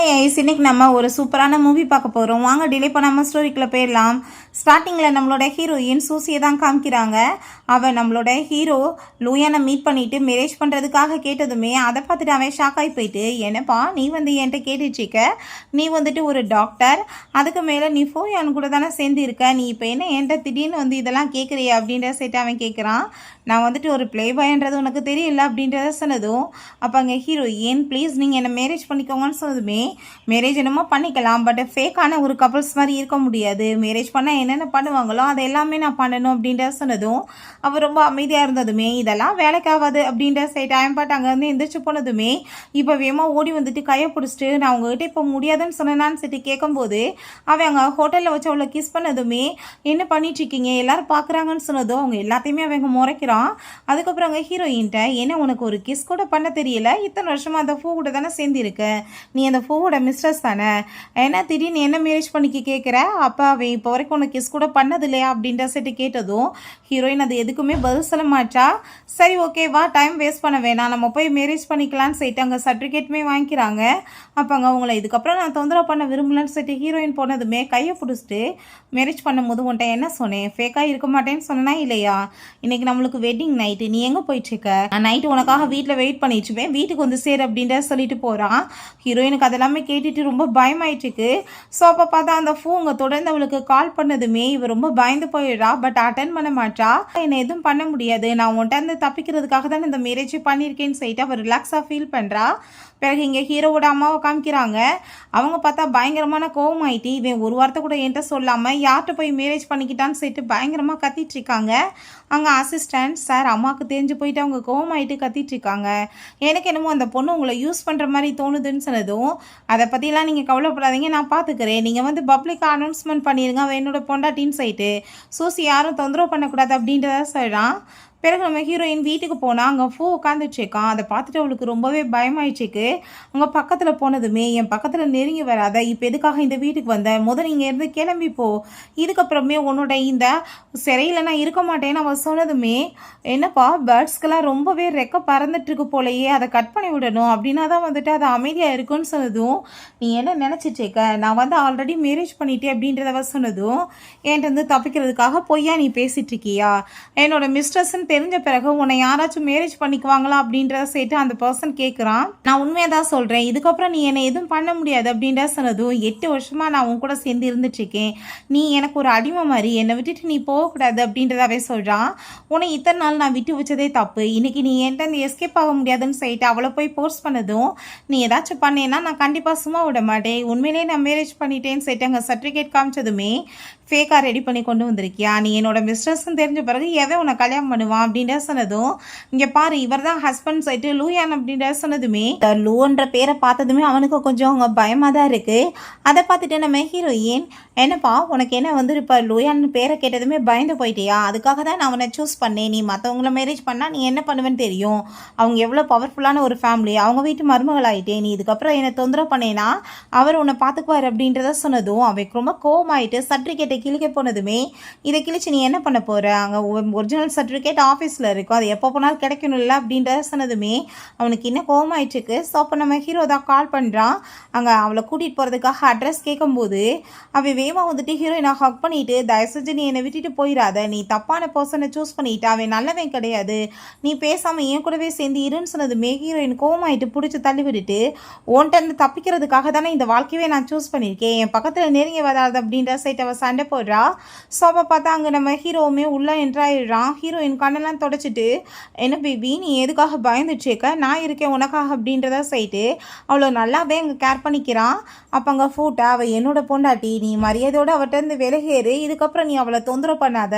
இன்னைக்கு நம்ம ஒரு சூப்பரான மூவி பார்க்க போகிறோம். வாங்க டிலே பண்ணாமல் ஸ்டோரிக்குள்ளே போயிடலாம். ஸ்டார்டிங்கில் நம்மளோட ஹீரோயின் சூசியை தான் காமிக்கிறாங்க. அவள் நம்மளோட ஹீரோ லூயானை மீட் பண்ணிவிட்டு மேரேஜ் பண்ணுறதுக்காக கேட்டதுமே அதை பார்த்துட்டு அவன் ஷாக் ஆகி போயிட்டு, என்னப்பா நீ என்கிட்ட கேட்டுச்சிக்க, நீ ஒரு டாக்டர், அதுக்கு மேலே நீ ஃபோயான் கூட தானே சேர்ந்து இருக்க, நீ இப்போ என்ன என்கிட்ட திடீர்னு இதெல்லாம் கேட்குறியா அப்படின்ற சேர்த்து அவன் கேட்குறான். நான் ஒரு ப்ளே பாய்ன்றது உனக்கு தெரியல அப்படின்றத சொன்னதும் அப்போ அங்கே ஹீரோயின் ப்ளீஸ் நீங்கள் என்னை மேரேஜ் பண்ணிக்கோங்கன்னு சொன்னதுமே, மேரேஜ் என்னமோ பண்ணிக்கலாம், பட் ஃபேக்கான ஒரு கப்பல்ஸ் மாதிரி இருக்க முடியாது, மேரேஜ் பண்ணால் என்னென்ன பண்ணுவாங்களோ அதை எல்லாமே நான் பண்ணணும் அப்படின்றத சொன்னதும் அவர் ரொம்ப அமைதியாக இருந்ததுமே, இதெல்லாம் வேலைக்காகாது அப்படின்ற டைம் பாட்டு அங்கேருந்து எந்திரிச்சு போனதுமே இப்போ வேமா ஓடி கையை பிடிச்சிட்டு நான் உங்ககிட்ட இப்போ முடியாதுன்னு சொன்னேன்னு சொல்லிட்டு கேட்கும்போது அவன் அங்கே ஹோட்டலில் வச்சு அவளை கிஸ் பண்ணதுமே, என்ன பண்ணிட்டு இருக்கீங்க எல்லாரும் பார்க்குறாங்கன்னு சொன்னதும் அவங்க எல்லாத்தையுமே அவங்க முறைக்கிறான். அதுக்கப்புறம் அங்கே ஹீரோயின்ட்ட, என்ன உனக்கு ஒரு கிஸ் கூட பண்ண தெரியல, இத்தனை வருஷமாக அந்த பூ கூட தானே சேர்ந்துருக்க, நீ அந்த பூவோட மிஸ்ட்ரஸ் தானே, ஏன்னா திடீர்னு என்ன மேரேஜ் பண்ணிக்க கேட்குற, அப்போ அவன் இப்போ வரைக்கும் உனக்கு கிஸ் கூட பண்ணது இல்லையா அப்படின்ற செட்டு கேட்டதும் ஹீரோயின் அது எதுக்குமே பதில் சொல்ல மாட்டா. சரி ஓகேவா, டைம் வேஸ்ட் பண்ண வேணாம், நம்ம போய் மேரேஜ் பண்ணிக்கலான்னு சொல்லிட்டு அங்கே சர்டிஃபிகேட்டுமே வாங்கிக்கிறாங்க. அப்போ அங்கே அவங்கள இதுக்கப்புறம் நான் தொந்தரவு பண்ண விரும்பலன்னு சொல்லிட்டு ஹீரோயின் போனதுமே கையை பிடிச்சிட்டு, மேரேஜ் பண்ணும்போது உன்ட்ட என்ன சொன்னேன், ஃபேக்காக இருக்க மாட்டேன்னு சொன்னா இல்லையா, இன்னைக்கு நம்மளுக்கு வெட்டிங் நைட்டு, நீ எங்கே போயிட்டுருக்க, நைட்டு உனக்காக வீட்டில் வெயிட் பண்ணிட்டுருப்பேன், வீட்டுக்கு சேரு அப்படின்ற சொல்லிட்டு போகிறான். ஹீரோயினுக்கு அதெல்லாமே கேட்டுட்டு ரொம்ப பயமாயிட்டுருக்கு. ஸோ அப்போ பார்த்தா அந்த ஃபோன் தொடர்ந்து அவளுக்கு கால் பண்ணதுமே இவ ரொம்ப பயந்து போயிடுறா. பட் அட்டன் பண்ண மாட்டா. என்னை எதுவும் பண்ண முடியாது, நான் உன்ட்ட தப்பிக்கிறதுக்காக தான் இந்த மேரேஜ் பண்ணியிருக்கேன்னு சொல்லிட்டு அவள் ரிலாக்ஸாக ஃபீல் பண்ணுறா. பிறகு இங்கே ஹீரோவோட அம்மாவை காமிக்கிறாங்க. அவங்க பார்த்தா பயங்கரமான கோவம் ஆயிட்டு, இவன் ஒரு வார்த்தை கூட என்கிட்ட சொல்லாமல் யார்கிட்ட போய் மேரேஜ் பண்ணிக்கிட்டான்னு சொல்லிட்டு பயங்கரமாக கத்திட்டு இருக்காங்க. அங்கே அசிஸ்டன்ட் சார் அம்மாவுக்கு தெரிஞ்சு போயிட்டு அவங்க கோவம் ஆகிட்டு கத்திட்டு இருக்காங்க. எனக்கு என்னமோ அந்த பொண்ணு உங்களை யூஸ் பண்ணுற மாதிரி தோணுதுன்னு சொன்னதும், அதை பற்றிலாம் நீங்கள் கவலைப்படாதீங்க, நான் பார்த்துக்கிறேன், நீங்கள் பப்ளிக்காக அனௌன்ஸ்மெண்ட் பண்ணிடுங்க அவன் என்னோட பொண்டாட்டின்னு சொல்லிட்டு, சூசி யாரும் தொந்தரவு பண்ணக்கூடாது அப்படின்றத சொல்கிறான். பிறகு நம்ம ஹீரோயின் வீட்டுக்கு போனால் அங்கே பூ உட்காந்துச்சுக்கான். அதை பார்த்துட்டு அவளுக்கு ரொம்பவே பயமாயிடுச்சுக்கு. அங்கே பக்கத்தில் போனதுமே, என் பக்கத்தில் நெருங்கி வராத, இப்போ எதுக்காக இந்த வீட்டுக்கு வந்தேன், முதல்ல இங்கே இருந்து கிளம்பிப்போ, இதுக்கப்புறமே உன்னோட இந்த சிறையில் நான் இருக்க மாட்டேன்னு அவள் சொன்னதுமே, என்னப்பா பேர்ட்ஸ்க்கெல்லாம் ரொம்பவே ரெக்க பறந்துட்டுருக்கு போலையே, அதை கட் பண்ணி விடணும் அப்படின்னா தான் அது அமைதியாக இருக்குன்னு சொன்னதும், நீ என்ன நினச்சிட்ருக்க, நான் ஆல்ரெடி மேரேஜ் பண்ணிட்டேன் அப்படின்றத சொன்னதும், என்கிட்ட தப்பிக்கிறதுக்காக பொய்யா நீ பேசிகிட்டு இருக்கியா, என்னோட மிஸ்ட்ரஸ்ன்னு தெரிஞ்ச பிறகு உன்னை யாராச்சும் மேரேஜ் பண்ணிக்குவாங்களா அப்படின்றத சேர்த்து அந்த பர்சன் கேட்குறான். நான் உண்மையாக தான் சொல்கிறேன், இதுக்கப்புறம் நீ என்னை எதுவும் பண்ண முடியாது அப்படின்ற சொன்னதும், 8 வருஷமாக நான் உன் கூட சேர்ந்து இருந்துட்டுருக்கேன், நீ எனக்கு ஒரு அடிமை மாதிரி, என்னை விட்டுட்டு நீ போகக்கூடாது அப்படின்றதாவே சொல்கிறான். உன்னை இத்தனை நாள் நான் விட்டு வச்சதே தப்பு, இன்னைக்கு நீ என்கிட்ட எஸ்கேப் ஆக முடியாதுன்னு சொல்லிட்டு அவளை போய் போர்ஸ் பண்ணதும், நீ ஏதாச்சும் பண்ணேன்னா நான் கண்டிப்பாக சும்மா விட மாட்டேன், உண்மையிலே நான் மேரேஜ் பண்ணிட்டேன்னு சொல்லிட்டு அங்கே சர்டிஃபிகேட் காமிச்சதுமே, ஃபேக்காக ரெடி பண்ணி கொண்டு வந்திருக்கியா, நீ என்னோட மிஸ்ட்ரஸ்ன்னு தெரிஞ்ச பிறகு எவன் உன்னை கல்யாணம் பண்ணுவான் அப்படின்ற சொன்னதும், இங்கே பாரு இவர் தான் ஹஸ்பண்ட் சொல்லிட்டு லூயான் அப்படின்ற சொன்னதுமே, லூன்ற பேரை பார்த்ததுமே அவனுக்கு கொஞ்சம் அவங்க பயமாக தான் இருக்குது. அதை பார்த்துட்டு நம்ம ஹீரோயின், என்னப்பா உனக்கு என்ன இப்போ லூயான் பேரை கேட்டதுமே பயந்து போயிட்டியா, அதுக்காக தான் நான் அவனை சூஸ் பண்ணேன், நீ மற்றவங்கள மேரேஜ் பண்ணால் நீ என்ன பண்ணுவேன்னு தெரியும், அவங்க எவ்வளோ பவர்ஃபுல்லான ஒரு ஃபேமிலி, அவங்க வீட்டு மருமகள் ஆகிட்டே, நீ இதுக்கப்புறம் என்னை தொந்தரவு பண்ணேன்னா அவர் உன்னை பார்த்துக்குவார் அப்படின்றத சொன்னதும் அவருக்கு ரொம்ப கோவமாயிட்டு சர்டிஃபிகேட்டை கிழிக்க போனதுமே, இதை கிழிச்சு நீ என்ன பண்ண போகிற, அங்கே ஒரிஜினல் சர்டிஃபிகேட் ஆஃபீஸில் இருக்கும், அது எப்போ போனாலும் கிடைக்கணும்ல அப்படின்றத சொன்னதுமே அவனுக்கு இன்னும் கோவமாயிட்டுருக்கு. ஸோ அப்போ நம்ம ஹீரோ தான் கால் பண்ணுறான். அங்கே அவளை கூட்டிகிட்டு போகிறதுக்காக அட்ரஸ் கேட்கும்போது அவன் வேகமாக ஹீரோயினை ஹக் பண்ணிவிட்டு, தயவு செஞ்சு நீ என்னை விட்டுட்டு போயிடாத, நீ தப்பான பர்சனை சூஸ் பண்ணிட்டு அவன் நல்லவன் கிடையாது, நீ பேசாமல் என் கூடவே சேர்ந்து இருன்னு சொன்னதுமே ஹீரோயின் கோவமாயிட்டு பிடிச்சி தள்ளி விட்டுட்டு, ஓன்ட்டு தப்பிக்கிறதுக்காக தானே இந்த வாழ்க்கையே நான் சூஸ் பண்ணியிருக்கேன், என் பக்கத்தில் நெருங்கி வராது அப்படின்ற சைட் அவள் சண்டை போடுறா. ஸோ அப்போ பார்த்தா அங்கே நம்ம ஹீரோவுமே உள்ளே என்ட்ராயிடுறான். ஹீரோயின் கண்ணெல்லாம் தொடச்சிட்டு, என்ன பேபி நீ எதுக்காக பயந்துச்சேக்க, நான் இருக்கேன் உனக்காக அப்படின்றத சைட்டு அவ்வளோ நல்லாவே அங்கே கேர் பண்ணிக்கிறான். அப்போ அங்கே ஃபூட்டா, அவள் என்னோட பொண்டாட்டி, நீ மரியாதையோடு அவட்ட விலகேறு, இதுக்கப்புறம் நீ அவளை தொந்தரவு பண்ணாத,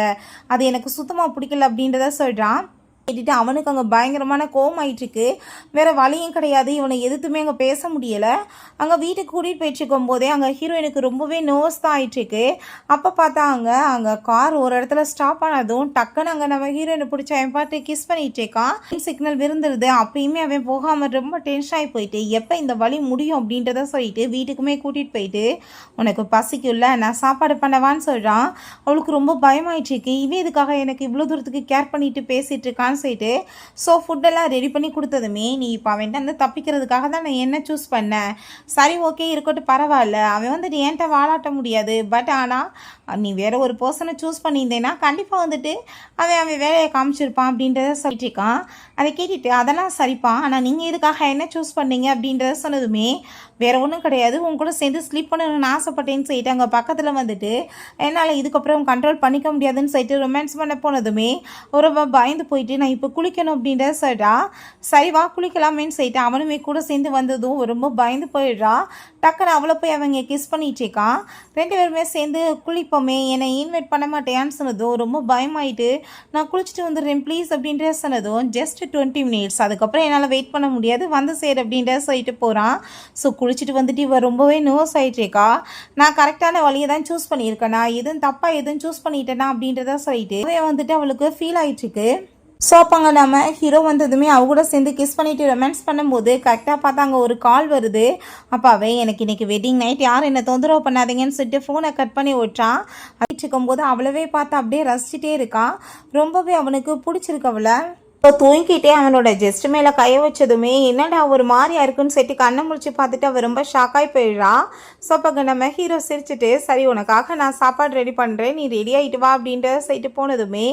அது எனக்கு சுத்தமாக பிடிக்கல அப்படின்றத சொல்கிறான். கேட்டுட்டு அவனுக்கு அங்கே பயங்கரமான கோவம் ஆயிட்டுருக்கு. வேறு வழியும் கிடையாது, இவனை எதுவுமே அங்கே பேச முடியலை. அங்கே வீட்டுக்கு கூட்டிகிட்டு போயிட்டுருக்கும் போதே அங்கே ஹீரோயினுக்கு ரொம்பவே நர்வஸ் தான் ஆயிட்டுருக்கு. அப்போ பார்த்தா அங்கே கார் ஒரு இடத்துல ஸ்டாப் ஆனதும் டக்குன்னு அங்கே நம்ம ஹீரோயினை பிடிச்ச அவன் பார்த்து கிஸ் பண்ணிகிட்டேக்கான். சிக்னல் விருந்துருது. அப்பயுமே அவன் போகாமல் ரொம்ப டென்ஷன் ஆகி போயிட்டு, எப்போ இந்த வழி முடியும் அப்படின்றத சொல்லிட்டு வீட்டுக்குமே கூட்டிகிட்டு போயிட்டு, உனக்கு பசிக்கும்ல நான் சாப்பாடு பண்ணவான்னு சொல்கிறான். அவளுக்கு ரொம்ப பயமாயிட்டுருக்கு. இவன் இதுக்காக எனக்கு இவ்வளோ தூரத்துக்கு கேர் பண்ணிட்டு பேசிகிட்டு இருக்கான் இருக்கான்னு சொல்லிட்டு. ஸோ ஃபுட்டெல்லாம் ரெடி பண்ணி கொடுத்ததுமே, நீ இப்போ அவன்கிட்ட வந்து தப்பிக்கிறதுக்காக தான் நான் என்ன சூஸ் பண்ணேன். சரி ஓகே இருக்கட்டும் பரவாயில்ல, அவன் வந்துட்டு என்கிட்ட வாலாட்ட முடியாது. பட் ஆனால் நீ வேற ஒரு பர்சனை சூஸ் பண்ணியிருந்தேன்னா கண்டிப்பாக வந்துட்டு அவன் வேலையை காமிச்சிருப்பான் அப்படின்றத சொல்லிட்டு இருக்கான். அதை கேட்டுட்டு அதெல்லாம் சரிப்பா, ஆனால் நீங்கள் எதுக்காக என்ன சூஸ் பண்ணீங்க அப்படின்றத சொன்னதுமே, வேறு ஒன்றும் கிடையாது, உன் கூட சேர்ந்து ஸ்லீப் பண்ணணும்னு ஆசைப்பட்டேன்னு சொல்லிட்டு அங்கே பக்கத்தில் வந்துட்டு என்னால் இதுக்கப்புறம் கண்ட்ரோல் பண்ணிக்க முடியாதுன்னு சொல்லிட்டு ரொமான்ஸ் பண்ண போனதுமே ரொம்ப பயந்து போயிட்டு நான் இப்போ குளிக்கணும் அப்படின்றத சொல்லிட்டா. சரி வா குளிக்கலாமேன்னு சொல்லிட்டு அவனுமே கூட சேர்ந்து வந்ததும் ரொம்ப பயந்து போயிடுறா. டக்குன்னு அவளை போய் அவங்க கிஸ் பண்ணிட்டு இருக்கான். 2 பேருமே சேர்ந்து குளிப்போமே, என்னை இன்வைட் பண்ண மாட்டேயான்னு சொன்னதும் ரொம்ப பயமாயிட்டு நான் குளிச்சுட்டு வந்துடுறேன் ப்ளீஸ் அப்படின்றத சொன்னதும் ஜஸ்ட் 20 மினிட்ஸ், அதுக்கப்புறம் என்னால் வெயிட் பண்ண முடியாது வந்து சேர் அப்படின்றத சொல்லிட்டு போகிறான். ஸோ குளிச்சுட்டு வந்துட்டு இவ ரொம்பவே நர்வஸ் ஆகிட்டேக்கா. நான் கரெக்டான வழியை தான் சூஸ் பண்ணியிருக்கேனா, எதுவும் தப்பாக எதுவும் சூஸ் பண்ணிட்டேனா அப்படின்றத சொல்லிட்டு வந்துட்டு அவளுக்கு ஃபீல் ஆகிட்டுருக்கு. ஸோ அப்போங்க நம்ம ஹீரோ வந்ததுமே அவ கூட சேர்ந்து கிஸ் பண்ணிவிட்டு ரொமான்ஸ் பண்ணும்போது கரெக்டாக பார்த்தா அங்கே ஒரு கால் வருது. அப்பாவே எனக்கு இன்றைக்கி வெட்டிங் நைட் யாரும் என்னை தொந்தரவு பண்ணாதீங்கன்னு சொல்லிட்டு ஃபோனை கட் பண்ணி விட்டான். அடிச்சுக்கும் போது அவளவே பார்த்து அப்படியே ரசிச்சுட்டே இருக்கான். ரொம்பவே அவனுக்கு பிடிச்சிருக்கு அவளை. இப்போ தூங்கிக்கிட்டே அவனோட ஜெஸ்ட் மேலே கைய வச்சதுமே என்னடா ஒரு மாதிரியா இருக்குன்னு சொல்லிட்டு கண்ணை முடிச்சு பார்த்துட்டு அவள் ரொம்ப ஷாக்காகி போயிடுறா. ஸோ அப்போ நம்ம ஹீரோ சிரிச்சுட்டு சரி உனக்காக நான் சாப்பாடு ரெடி பண்ணுறேன், நீ ரெடி ஆகிட்டு வா அப்படின்ற சைட்டு போனதுமே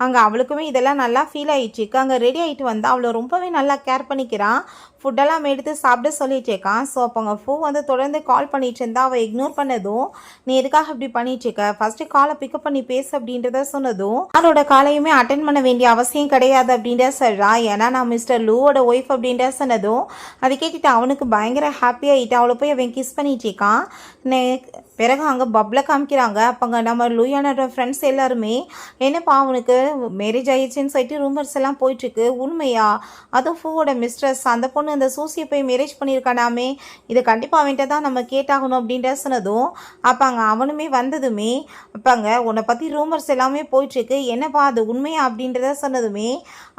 அங்கே அவளுக்குமே இதெல்லாம் நல்லா ஃபீல் ஆகிடுச்சு. அங்கே ரெடி ஆகிட்டு வந்தால் அவளை ரொம்பவே நல்லா கேர் பண்ணிக்கிறான். ஃபுட்டெல்லாம் எடுத்து சாப்பிட சொல்லிட்டு இருக்கான். ஸோ அப்போ அவங்க வந்து தொடர்ந்து கால் பண்ணிட்டு இருந்தா அவள் இக்னோர் பண்ணதும் நீ எதுக்காக இப்படி பண்ணிட்டு இருக்க, ஃபர்ஸ்ட்டு காலை பிக்கப் பண்ணி பேசு அப்படின்றத சொன்னதும் யாரோட காலையுமே அட்டென்ட் பண்ண வேண்டிய அவசியம் கிடையாது அப்படின்ற சொல்றா. ஏன்னா நான் மிஸ்டர் லூவோட ஒய்ஃப் அப்படின்ற சொன்னதும் அதை கேட்டுட்டு அவனுக்கு பயங்கர ஹாப்பி ஆகிட்டு அவளை போய் அவன் கிஸ் பண்ணிட்டு இருக்கான். பிறகு அங்கே பப்பில் காமிக்கிறாங்க. அப்போங்க நம்ம லூயானோட ஃப்ரெண்ட்ஸ் எல்லாருமே என்னப்பா அவனுக்கு மேரேஜ் ஆயிடுச்சுன்னு சொல்லிட்டு ரூமர்ஸ் எல்லாம் போயிட்டுருக்கு, உண்மையா? அதுவும் ஃபூவோட மிஸ்ட்ரஸ் அந்த பொண்ணு அந்த சூசியை போய் மேரேஜ் பண்ணியிருக்கானாமே, இதை கண்டிப்பாக அவன்கிட்ட தான் நம்ம கேட்டாகணும் அப்படின்ற சொன்னதும் அப்பாங்க அவனுமே வந்ததுமே அப்பாங்க உன்னை பற்றி ரூமர்ஸ் எல்லாமே போயிட்டுருக்கு, என்னப்பா அது உண்மையா அப்படின்றத சொன்னதுமே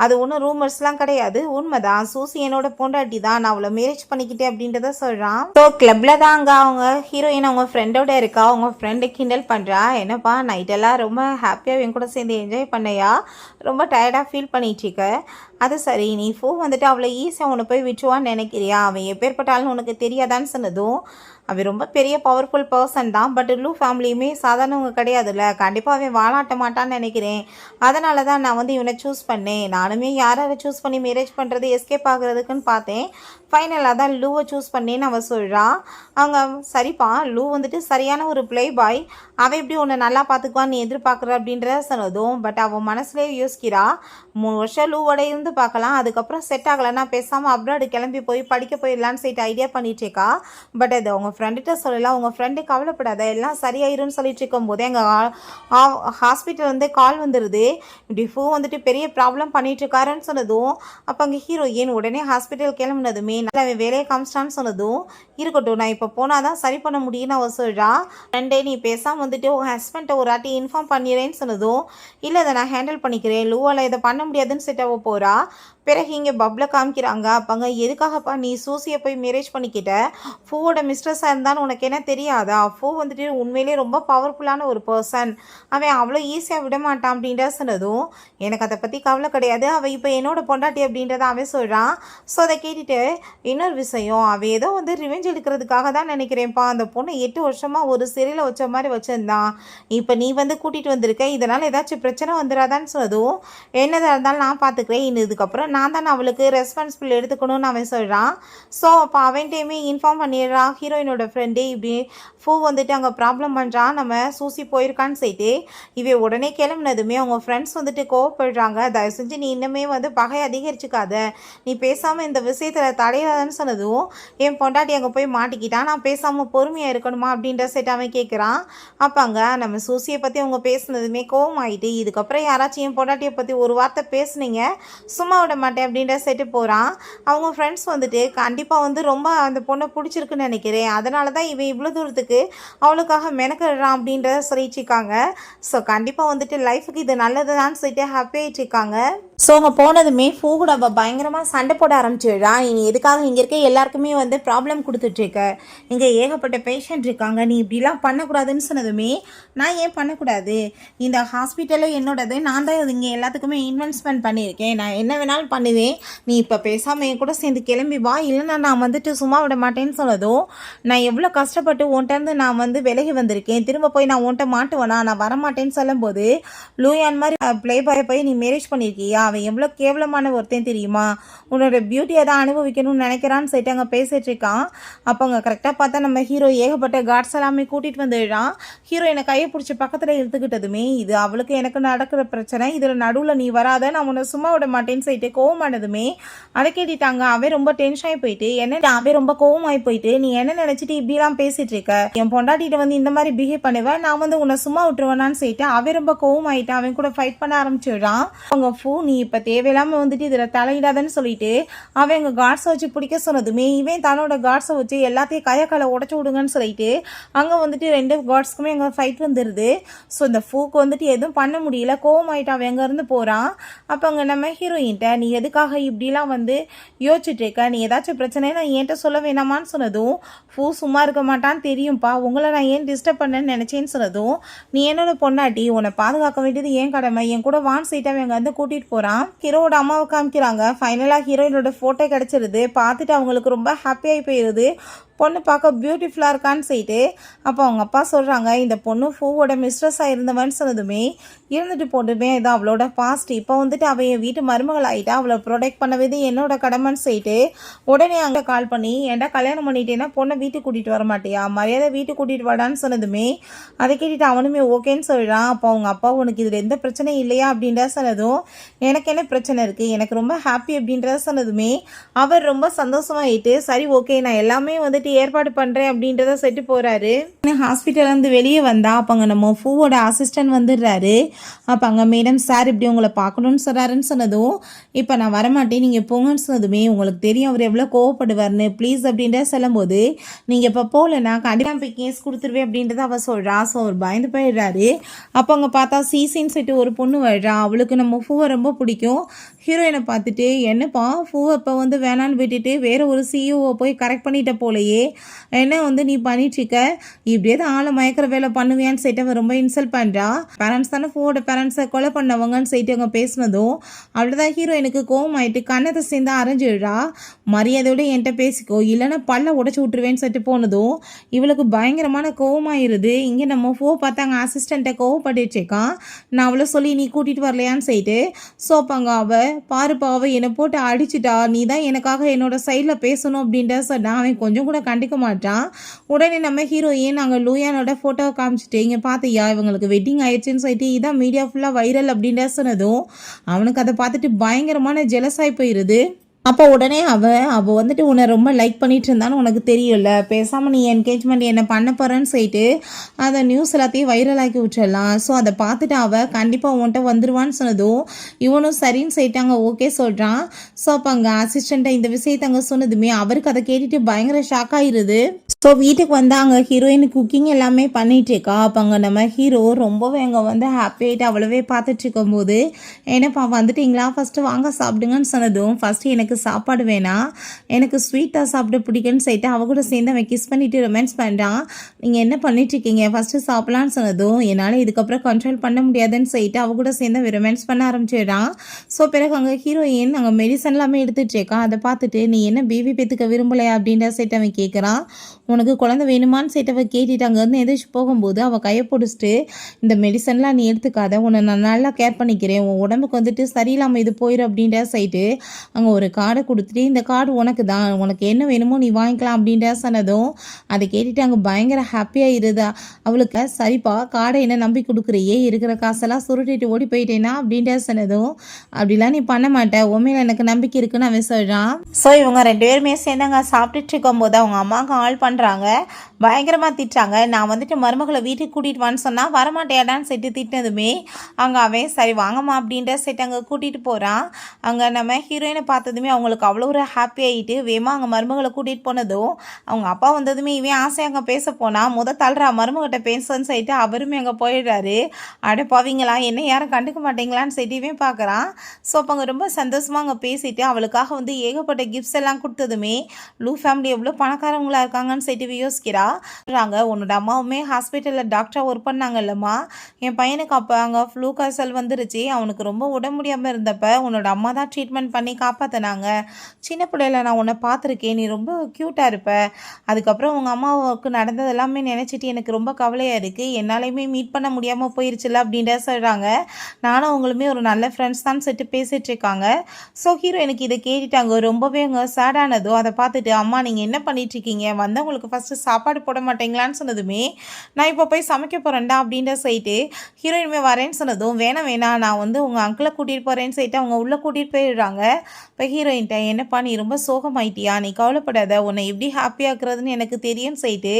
அது ஒன்றும் ரூமர்ஸ்லாம் கிடையாது, உண்மைதான், சூசி என்னோட பொண்டாட்டி தான், நான் அவளை மேரேஜ் பண்ணிக்கிட்டேன் அப்படின்றத சொல்கிறான். ஸோ கிளப்பில் தான் அங்கே அவங்க ஹீரோயின் அவங்க ஃப்ரெண்டோட இருக்கா. அவங்க ஃப்ரெண்டு கிண்டல் பண்ணுறா, என்னப்பா நைட்டெல்லாம் ரொம்ப ஹாப்பியாக என் கூட சேர்ந்து என்ஜாய் பண்ணையா, ரொம்ப டயர்டாக ஃபீல் பண்ணிட்டுருக்க, அது சரி நீ வந்துட்டு அவளை ஈஸியாக உன்னை போய் விட்டுவான்னு நினைக்கிறியா, அவன் எப்பேற்பட்டாலும் உனக்கு தெரியாதான்னு சொன்னதும் அவன் ரொம்ப பெரிய பவர்ஃபுல் பர்சன் தான், பட் லூ ஃபேமிலியுமே சாதாரணவங்க கிடையாதுல்ல, கண்டிப்பாக அவன் வாழாட்ட மாட்டான்னு நினைக்கிறேன், அதனால தான் நான் இவனை சூஸ் பண்ணேன், நானுமே யாரை சூஸ் பண்ணி மேரேஜ் பண்ணுறது எஸ்கேப் ஆகுறதுக்குன்னு பார்த்தேன், ஃபைனலாக தான் லூவை சூஸ் பண்ணேன்னு அவள் சொல்கிறா. அவங்க சரிப்பா லூ வந்துட்டு சரியான ஒரு ப்ளே பாய், அவன் எப்படி உன்னை நல்லா பார்த்துக்குவான்னு நீ எதிர்பார்க்குற அப்படின்றத சொன்னதும் பட் அவன் மனசுலேயே யோசிக்கிறா 3 வருஷம் லூவோட இருந்து பார்க்கலாம், அதுக்கப்புறம் செட் ஆகலைன்னா பேசாமல் அப்ராடு கிளம்பி போய் படிக்க போயிடலான்னு சொல்லிட்டு ஐடியா பண்ணிட்டுருக்கா. பட் அது அவங்க ஃப்ரெண்டுகிட்ட சொல்லலாம், அவங்க ஃப்ரெண்டு கவலைப்படாத எல்லாம் சரியாயிரும்னு சொல்லிட்டு இருக்கும்போது எங்கள் ஹாஸ்பிட்டல் வந்து கால் வந்துடுது, இப்படி வந்துட்டு பெரிய ப்ராப்ளம் பண்ணிகிட்ருக்காருன்னு சொன்னதும் அப்போ அங்கே ஹீரோயின் உடனே ஹாஸ்பிட்டல் கிளம்புனதுமே நல்லா அவன் வேலையை காமிச்சிட்டான்னு சொன்னதும் இருக்கட்டும் நான் இப்போ போனால் தான் சரி பண்ண முடியும்னு அவள் சொல்கிறா. ரெண்டே நீ பேசாமல் வந்துட்டு உங்கள் ஹஸ்பண்ட்டை ஒரு வாட்டி இன்ஃபார்ம் பண்ணிடுறேன்னு சொன்னதும் இல்லை அதை நான் ஹேண்டில் பண்ணிக்கிறேன், லூவால் இதை பண்ண முடியாதுன்னு சொல்லிட்டு அவள் போகிறா. பிறகு இங்கே பப்பில் காமிக்கிறாங்க. அப்போங்க எதுக்காகப்பா நீ சூசியை போய் மேரேஜ் பண்ணிக்கிட்ட, ஃபூவோட மிஸ்ட்ரஸாக இருந்தான்னு உனக்கு என்ன தெரியாதா, ஃபூ வந்துட்டு உண்மையிலே ரொம்ப பவர்ஃபுல்லான ஒரு பர்சன், அவன் அவ்வளோ ஈஸியாக விட மாட்டான் அப்படின்ற சொன்னதும் எனக்கு அதை பற்றி கவலை கிடையாது, அவள் இப்போ என்னோட பொண்டாட்டி அப்படின்றத அவன் சொல்கிறான். ஸோ அதை கேட்டுட்டு இன்னொரு விஷயம், அவள் ஏதோ ரிவெஞ்ச் எடுக்கிறதுக்காக தான் நினைக்கிறேன்ப்பா, அந்த பொண்ணை 8 வருஷமாக ஒரு சிறையில் வச்ச மாதிரி வச்சுருந்தான், இப்போ நீ கூட்டிகிட்டு வந்திருக்க, இதனால் ஏதாச்சும் பிரச்சனை வந்துடாதான்னு சொன்னதும் என்னதாக இருந்தாலும் நான் பார்த்துக்கிறேன், இதுக்கப்புறம் நான் தான் அவளுக்கு ரெஸ்பான்சிபிள் எடுத்துக்கணும்னு அவன் சொல்கிறான். ஸோ அப்போ அவன்கிட்டையுமே இன்ஃபார்ம் பண்ணிடுறான் ஹீரோயினோட ஃப்ரெண்டு இப்படி ஃபூ வந்துட்டு அங்கே ப்ராப்ளம் பண்ணுறான், நம்ம சூசி போயிருக்கான்னு சொல்லிட்டு இவன் உடனே கிளம்புனதுமே அவங்க ஃப்ரெண்ட்ஸ் கோவப்படுறாங்க, தயவு செஞ்சு நீ இன்னுமே பகை அதிகரிச்சுக்காத, நீ பேசாமல் இந்த விஷயத்தில் தடையாதன்னு சொன்னதும் என் பொண்டாட்டி அங்கே போய் மாட்டிக்கிட்டான், நான் பேசாமல் பொறுமையாக இருக்கணுமா அப்படின்ற செட் அவன் கேட்குறான். அப்பாங்க நம்ம சூசியை பற்றி அவங்க பேசுனதுமே கோவம் ஆகிட்டு இதுக்கப்புறம் யாராச்சும் என் பொண்டாட்டியை பற்றி ஒரு வார்த்தை பேசுனீங்க சும்மா விட மாட்டேன் அப்படின்ற செட்டு போகிறான். அவங்க ஃப்ரெண்ட்ஸ் வந்துட்டு கண்டிப்பாக வந்து ரொம்ப அந்த பொண்ணை பிடிச்சிருக்குன்னு நினைக்கிறேன், அதனால தான் இவன் இவ்வளோ தூரத்துக்கு அவளுக்காக மெனக்கிடுறான் அப்படின்றத சொல்லிட்டுருக்காங்க. ஸோ கண்டிப்பாக வந்துட்டு லைஃபுக்கு இது நல்லது தான் சொல்லிட்டு ஹாப்பி ஆகிட்டு இருக்காங்க. ஸோ அவங்க போனதுமே ஃபூ கூட அவள் பயங்கரமாக சண்டை போட ஆரம்பிச்சிடுறான். நீ எதுக்காக இங்கே இருக்க எல்லாருக்குமே வந்து ப்ராப்ளம் கொடுத்துட்ருக்க, இங்கே ஏகப்பட்ட பேஷண்ட் இருக்காங்க, நீ இப்படிலாம் பண்ணக்கூடாதுன்னு சொன்னதுமே நான் ஏன் பண்ணக்கூடாது, இந்த ஹாஸ்பிட்டலும் என்னோடது, நான் தான் இங்கே எல்லாத்துக்குமே இன்வெஸ்ட்மெண்ட் பண்ணியிருக்கேன், நான் என்ன வேணாலும் பண்ணுவேன், நீ இப்போ பேசாமல் என் கூட சேர்ந்து கிளம்பி வா, இல்லைன்னா நான் வந்துட்டு சும்மா விட மாட்டேன்னு சொன்னதும் நான் எவ்வளோ கஷ்டப்பட்டு உன்ட்டேருந்து நான் வந்து விலகி வந்திருக்கேன், திரும்ப போய் நான் உன்ட்ட மாட்டுவேனா, நான் வரமாட்டேன்னு சொல்லும்போது லூயான் மாதிரி ப்ளே பாய் போய் நீ மேரேஜ் பண்ணியிருக்கியா, அவன் எவ்வளோ கேவலமான ஒருத்தன் தெரியுமா, உன்னோட பியூட்டியை தான் அனுபவிக்கணும்னு நினைக்கிறான்னு சொல்லிட்டு அங்கே பேசிகிட்டு இருக்கான். அப்போ அங்கே கரெக்டாக பார்த்தா நம்ம ஹீரோ ஏகப்பட்ட கார்ட்ஸ் எல்லாமே கூட்டிகிட்டு வந்துடுறான். ஹீரோ என்னை கையை பிடிச்சி பக்கத்தில் இழுத்துக்கிட்டதுமே இது அவளுக்கு எனக்கு நடக்கிற பிரச்சனை, இதில் நடுவில் நீ வராத, நான் உன்னை சும்மா விட மாட்டேன்னு சொல்லிட்டு கோவமானதுமே அதை கேட்டுட்டாங்க. அவன் ரொம்ப டென்ஷன் ஆகி போயிட்டு அவன் ரொம்ப கோவமாகி போயிட்டு நீ என்ன நினச்சிட்டு இப்படிலாம் பேசிகிட்டு இருக்க, என் பொண்டாட்டிகிட்ட வந்து இந்த மாதிரி பிஹேவ் பண்ணுவேன், நான் வந்து உன்னை சும்மா விட்டுருவேனான்னு சொல்லிட்டு அவன் ரொம்ப கோவமாயிட்டு அவன் கூட ஃபைட் பண்ண ஆரம்பிச்சிடுறான். அவங்க ஃபூ நீ இப்போ தேவையில்லாமல் வந்துட்டு இதில் தலையிடாதன்னு சொல்லிட்டு அவன் எங்கள் கார்ட்ஸை வச்சு பிடிக்க சொன்னதுமே இவன் தன்னோட கார்ட்ஸை வச்சு எல்லாத்தையும் கையை உடச்சி விடுங்கன்னு சொல்லிட்டு அங்கே வந்துட்டு 2 கார்ட்ஸ்க்குமே அங்கே ஃபைட் வந்துடுது. ஸோ இந்த ஃபூக்கு வந்துட்டு எதுவும் பண்ண முடியல, கோவமாயிட்டு அவன் எங்கேருந்து போகிறான். அப்போ அங்கே நம்ம ஹீரோயின்ட்ட நீ எதுக்காக இப்படிலாம் வந்து யோசிச்சுட்டு இருக்க, நீ ஏதாச்சும் பிரச்சனை நான் என்கிட்ட சொல்ல வேணாமான்னு சொன்னதும் ஃபூ சும்மா இருக்க மாட்டான்னு தெரியும்ப்பா, உங்களை நான் ஏன் டிஸ்டர்ப் பண்ணேன்னு நினச்சேன்னு சொன்னதும் நீ என்னோட பொண்டாட்டி, உன்னை பாதுகாக்க வேண்டியது ஏன் கடமை, என் கூட வான் சைட்டாக அங்கே வந்து கூட்டிகிட்டு போகிறான். ஹீரோட அம்மாவை காமிக்கிறாங்க. ஃபைனலாக ஹீரோயினோட ஃபோட்டோ கிடச்சிருது. பார்த்துட்டு அவங்களுக்கு ரொம்ப ஹாப்பியாகி போயிடுது, பொண்ணு பார்க்க பியூட்டிஃபுல்லாக இருக்கான்னு சொல்லிட்டு. அப்போ அவங்க அப்பா சொல்கிறாங்க இந்த பொண்ணு ஃபூவோட மிஸ்ட்ரஸாக இருந்தவன்னு சொன்னதுமே இருந்துட்டு போட்டுமே இது அவளோட பாஸ்ட், இப்போ வந்துட்டு அவள் என் வீட்டு மருமகள் ஆகிட்டா, அவளை ப்ரொடெக்ட் பண்ணவே என்னோட கடமைன்னு சொல்லிட்டு உடனே அங்கே கால் பண்ணி ஏன்டா கல்யாணம் பண்ணிட்டேன்னா பொண்ணை வீட்டுக்கு கூட்டிகிட்டு வர மாட்டியா, மரியாதை வீட்டுக்கு கூட்டிகிட்டு வாடான்னு சொன்னதுமே அதை கேட்டுட்டு அவனுமே ஓகேன்னு சொல்கிறான். அப்போ அவங்க அப்பா உனக்கு இதில் எந்த பிரச்சனையும் இல்லையா அப்படின்றத சொன்னதும் எனக்கு என்ன பிரச்சனை இருக்குது, எனக்கு ரொம்ப ஹாப்பி அப்படின்றத சொன்னதுமே அவர் ரொம்ப சந்தோஷமாயிட்டு சரி ஓகே நான் எல்லாமே வந்துட்டு ஏற்பாடு பண்ணுறேன் அப்படின்றத செட்டு போகிறாரு. ஹாஸ்பிட்டல் வந்து வெளியே வந்தா அப்போ அங்கே நம்ம ஃபூவோட அசிஸ்டன்ட் வந்துடுறாரு. அப்போ அங்கே மேடம் சார் இப்படி உங்களை பார்க்கணுன்னு சொல்கிறாருன்னு சொன்னதும் இப்போ நான் வரமாட்டேன் நீங்கள் போங்கன்னு சொன்னதுமே உங்களுக்கு தெரியும் அவர் எவ்வளோ கோவப்படுவார்னு, ப்ளீஸ் அப்படின்றத சொல்லும்போது நீங்கள் இப்போ போகலன்னா கண்டிப்பாக போய் கேஸ் கொடுத்துருவேன் அப்படின்றத அவள் சொல்கிறா. ஸோ அவர் பயந்து போயிடுறாரு. அப்போ அங்கே பார்த்தா சிசின்னு சொல்லிட்டு ஒரு பொண்ணு வர்றா, அவளுக்கு நம்ம ஃபூவை ரொம்ப பிடிக்கும். ஹீரோயினை பார்த்துட்டு என்னப்பா ஃபூவை இப்போ வந்து வேணான்னு விட்டுட்டு வேற ஒரு சிஇஓவை போய் கரெக்ட் பண்ணிட்ட போலையே, என்ன வந்து நீ பண்ணிட்டுருக்க, இப்படியே தான் ஆளை மயக்கிற வேலை பண்ணுவியான்னு சொல்லிட்டு அவன் ரொம்ப இன்சல்ட் பண்ணுறா. பேரண்ட்ஸ் தானே ஃபூவோட பேரண்ட்ஸை கொலை பண்ணவங்கன்னு சொல்லிட்டு அவங்க பேசினதும் அவ்வளோதான் ஹீரோயினுக்கு கோவம் ஆகிட்டு கண்ணத்தை சேர்ந்து அரைஞ்சிடுறா. மரியாதையோடு என்கிட்ட பேசிக்கோ இல்லைன்னா பல்ல உடச்சி விட்டுருவேன்னு சொல்லிட்டு போனதும் இவளுக்கு பயங்கரமான கோவமாயிருது. இங்கே நம்ம ஃபூ பார்த்தாங்க அசிஸ்டண்ட்டை கோவப்பட்டுருக்கான், நான் அவளை சொல்லி நீ கூட்டிகிட்டு வரலையான்னு சொல்லிட்டு. ஸோ அப்போ அவள் பாருப்பா அவள் என்னை போட்டு அடிச்சிட்டா, நீ தான் எனக்காக என்னோட சைடில் பேசணும் அப்படின்ற சொன்னா அவன் கொஞ்சம் கூட கண்டுக்க மாட்டான். உடனே நம்ம ஹீரோயின் நாங்கள் லூயானோட ஃபோட்டோவை காமிச்சிட்டு இங்கே பார்த்தியா இவங்களுக்கு வெட்டிங் ஆயிடுச்சுன்னு சொல்லிட்டு இதான் மீடியா ஃபுல்லாக வைரல் அப்படின்ற சொன்னதும் அவனுக்கு அதை பார்த்துட்டு பயங்கரமான ஜெலஸாகி போயிடுது. அப்போ உடனே அவள் வந்துட்டு உன்னை ரொம்ப லைக் பண்ணிட்டு இருந்தான்னு உனக்கு தெரியல, பேசாமல் நீ என்கேஜ்மெண்ட் என்ன பண்ண போகிறேன்னு சொல்லிட்டு அதை நியூஸ் எல்லாத்தையும் வைரலாக்கி விட்டுடலாம். ஸோ அதை பார்த்துட்டு அவள் கண்டிப்பாக உன்கிட்ட வந்துடுவான்னு சொன்னதும் இவனும் சரின்னு சொல்லிட்டாங்க ஓகே சொல்கிறான். ஸோ அப்போ அங்கே அசிஸ்டண்ட்டை இந்த விஷயத்தை அங்கே சொன்னதுமே அவருக்கு அதை கேட்டுட்டு பயங்கர ஷாக் ஆகிடுது. ஸோ வீட்டுக்கு வந்து அங்கே ஹீரோயின் குக்கிங் எல்லாமே பண்ணிகிட்ருக்கா. அப்போ அங்கே நம்ம ஹீரோ ரொம்பவே அங்கே வந்து ஹாப்பியாகிட்டு அவ்வளவே பார்த்துட்ருக்கும் போது என்னப்பா வந்துட்டிங்களா ஃபஸ்ட்டு வாங்க சாப்பிடுங்கன்னு சொன்னதும் ஃபஸ்ட்டு எனக்கு சாப்பாடு வேணாம், எனக்கு ஸ்வீட்டாக சாப்பிட பிடிக்குன்னு சொல்லிட்டு அவ கூட சேர்ந்து அவன் கிஸ் பண்ணிவிட்டு ரொமான்ஸ் பண்ணுறான். நீங்கள் என்ன பண்ணிட்டுருக்கீங்க ஃபஸ்ட்டு சாப்பிட்லான்னு சொன்னதும் என்னால் இதுக்கப்புறம் கண்ட்ரோல் பண்ண முடியாதுன்னு சொல்லிட்டு அவ கூட சேர்ந்து ரொமான்ஸ் பண்ண ஆரம்பிச்சிடுறான். ஸோ பிறகு அங்கே ஹீரோயின் அங்கே மெடிசன் எல்லாமே எடுத்துகிட்ருக்கான். அதை பார்த்துட்டு நீ என்ன பேபி பெற்றுக்க விரும்பலையா அப்படின்ற சொல்லிட்டு அவன் கேட்குறான். உனக்கு குழந்தை வேணுமான்னு சொல்லிட்டு அவள் கேட்டுட்டு அங்கேருந்து எதிர்த்து போகும்போது அவள் கையை பிடிச்சிட்டு இந்த மெடிசன்லாம் நீ எடுத்துக்காத, உன்னை நான் நல்லா கேர் பண்ணிக்கிறேன், உன் உடம்புக்கு வந்துட்டு சரியில்லாமல் இது போயிடும் அப்படின்ற சைட்டு அங்கே ஒரு கார்டை கொடுத்துட்டு இந்த கார்டு உனக்கு தான், உனக்கு என்ன வேணுமோ நீ வாங்கிக்கலாம் அப்படின்ற சொன்னதும் அதை கேட்டுட்டு அங்கே பயங்கர ஹாப்பியாக இருதா அவளுக்கு. சரிப்பா கார்டை என்ன நம்பி கொடுக்குறியே, இருக்கிற காசெல்லாம் சுருட்டிட்டு ஓடி போயிட்டேனா அப்படின்ற சொன்னதும் அப்படிலாம் நீ பண்ண மாட்டேன், உண்மையில எனக்கு நம்பிக்கை இருக்குன்னு அவன் சொல்கிறான். ஸோ இவங்க 2 பேருமே சேர்ந்தாங்க சாப்பிட்டுட்டு இருக்கும்போது அவங்க அம்மாவுக்கு கால் பண்ணுறாங்க. பயங்கரமாக திட்டுறாங்க. நான் வந்துட்டு மருமகளை வீட்டுக்கு கூட்டிகிட்டு வான்னு சொன்னால் வரமாட்டேடான்னு செட்டு திட்டினதுமே அங்கே அவன் சரி வாங்கம்மா அப்படின்ற செட்டு அங்கே கூட்டிகிட்டு போகிறான். அங்கே நம்ம ஹீரோயினை பார்த்ததுமே அவங்களுக்கு அவ்வளோ ஒரு ஹாப்பி ஆகிட்டு வேமா அங்கே மருமகளை கூட்டிகிட்டு போனதும் அவங்க அப்பா வந்ததுமே இவன் ஆசை அங்கே பேச போனால் தள்ளுறா மருமகிட்ட பேசுன்னு சொல்லிட்டு அவருமே அங்கே போயிடுறாரு. அடைப்பாவீங்களா என்ன யாரும் கண்டுக்க மாட்டீங்களான்னு சொல்லிட்டுவே பார்க்குறான். ஸோ அப்போ அங்கே ரொம்ப சந்தோஷமாக அங்கே பேசிட்டு அவளுக்காக வந்து ஏகப்பட்ட கிஃப்ட்ஸ் எல்லாம் கொடுத்ததுமே லூ ஃபேமிலி எவ்வளோ பணக்காரவங்களா இருக்காங்கன்னு சொல்லிட்டு யோசிக்கிறா. உன்னோட அம்மாவுமே ஹாஸ்பிட்டலில் டாக்டராக ஒர்க் பண்ணாங்கல்லம்மா, என் பையனுக்கு அப்போ அங்கே ஃப்ளூ காய்ச்சல் வந்துருச்சு, அவனுக்கு ரொம்ப உடம்பு முடியாமல் இருந்தப்ப உன்னோட அம்மா தான் ட்ரீட்மெண்ட் பண்ணி காப்பாற்றினாங்க. சின்ன பிள்ளையில நான் உன்னை பார்த்துருக்கேன், நீ ரொம்ப க்யூட்டாக இருப்ப. அதுக்கப்புறம் உங்கள் அம்மாவுக்கு நடந்தது எல்லாமே நினச்சிட்டு எனக்கு ரொம்ப கவலையாக இருக்குது, என்னாலையுமே மீட் பண்ண முடியாமல் போயிருச்சுல அப்படின்ற சொல்கிறாங்க. நானும் அவங்களுமே ஒரு நல்ல ஃப்ரெண்ட்ஸ் தான் சொல்லிட்டு பேசிகிட்டு இருக்காங்க. ஸோ ஹீரோ எனக்கு இதை கேட்டுட்டாங்க ரொம்பவே அங்கே சேடானதோ அதை பார்த்துட்டு அம்மா நீங்கள் என்ன பண்ணிகிட்ருக்கீங்க, வந்தவங்களுக்கு ஃபஸ்ட்டு சாப்பாடு போட மாட்டேங்களான்னு சொன்னதுமே நான் இப்போ போய் சமைக்க போகிறேன்டா அப்படின்ற சொல்லிட்டு ஹீரோயினுமே வரேன்னு சொன்னதும் வேணாம் நான் வந்து உங்கள் அங்கிளை கூட்டிகிட்டு போகிறேன்னு சொல்லிட்டு அவங்க உள்ளே கூட்டிகிட்டு போயிடுறாங்க. இப்போ ஹீரோயின்ட்ட என்னப்பா நீ ரொம்ப சோகமாயிட்டியா, நீ கவலைப்படாத, உன்னை எப்படி ஹாப்பியாக்குறதுன்னு எனக்கு தெரியும்னு சொல்லிட்டு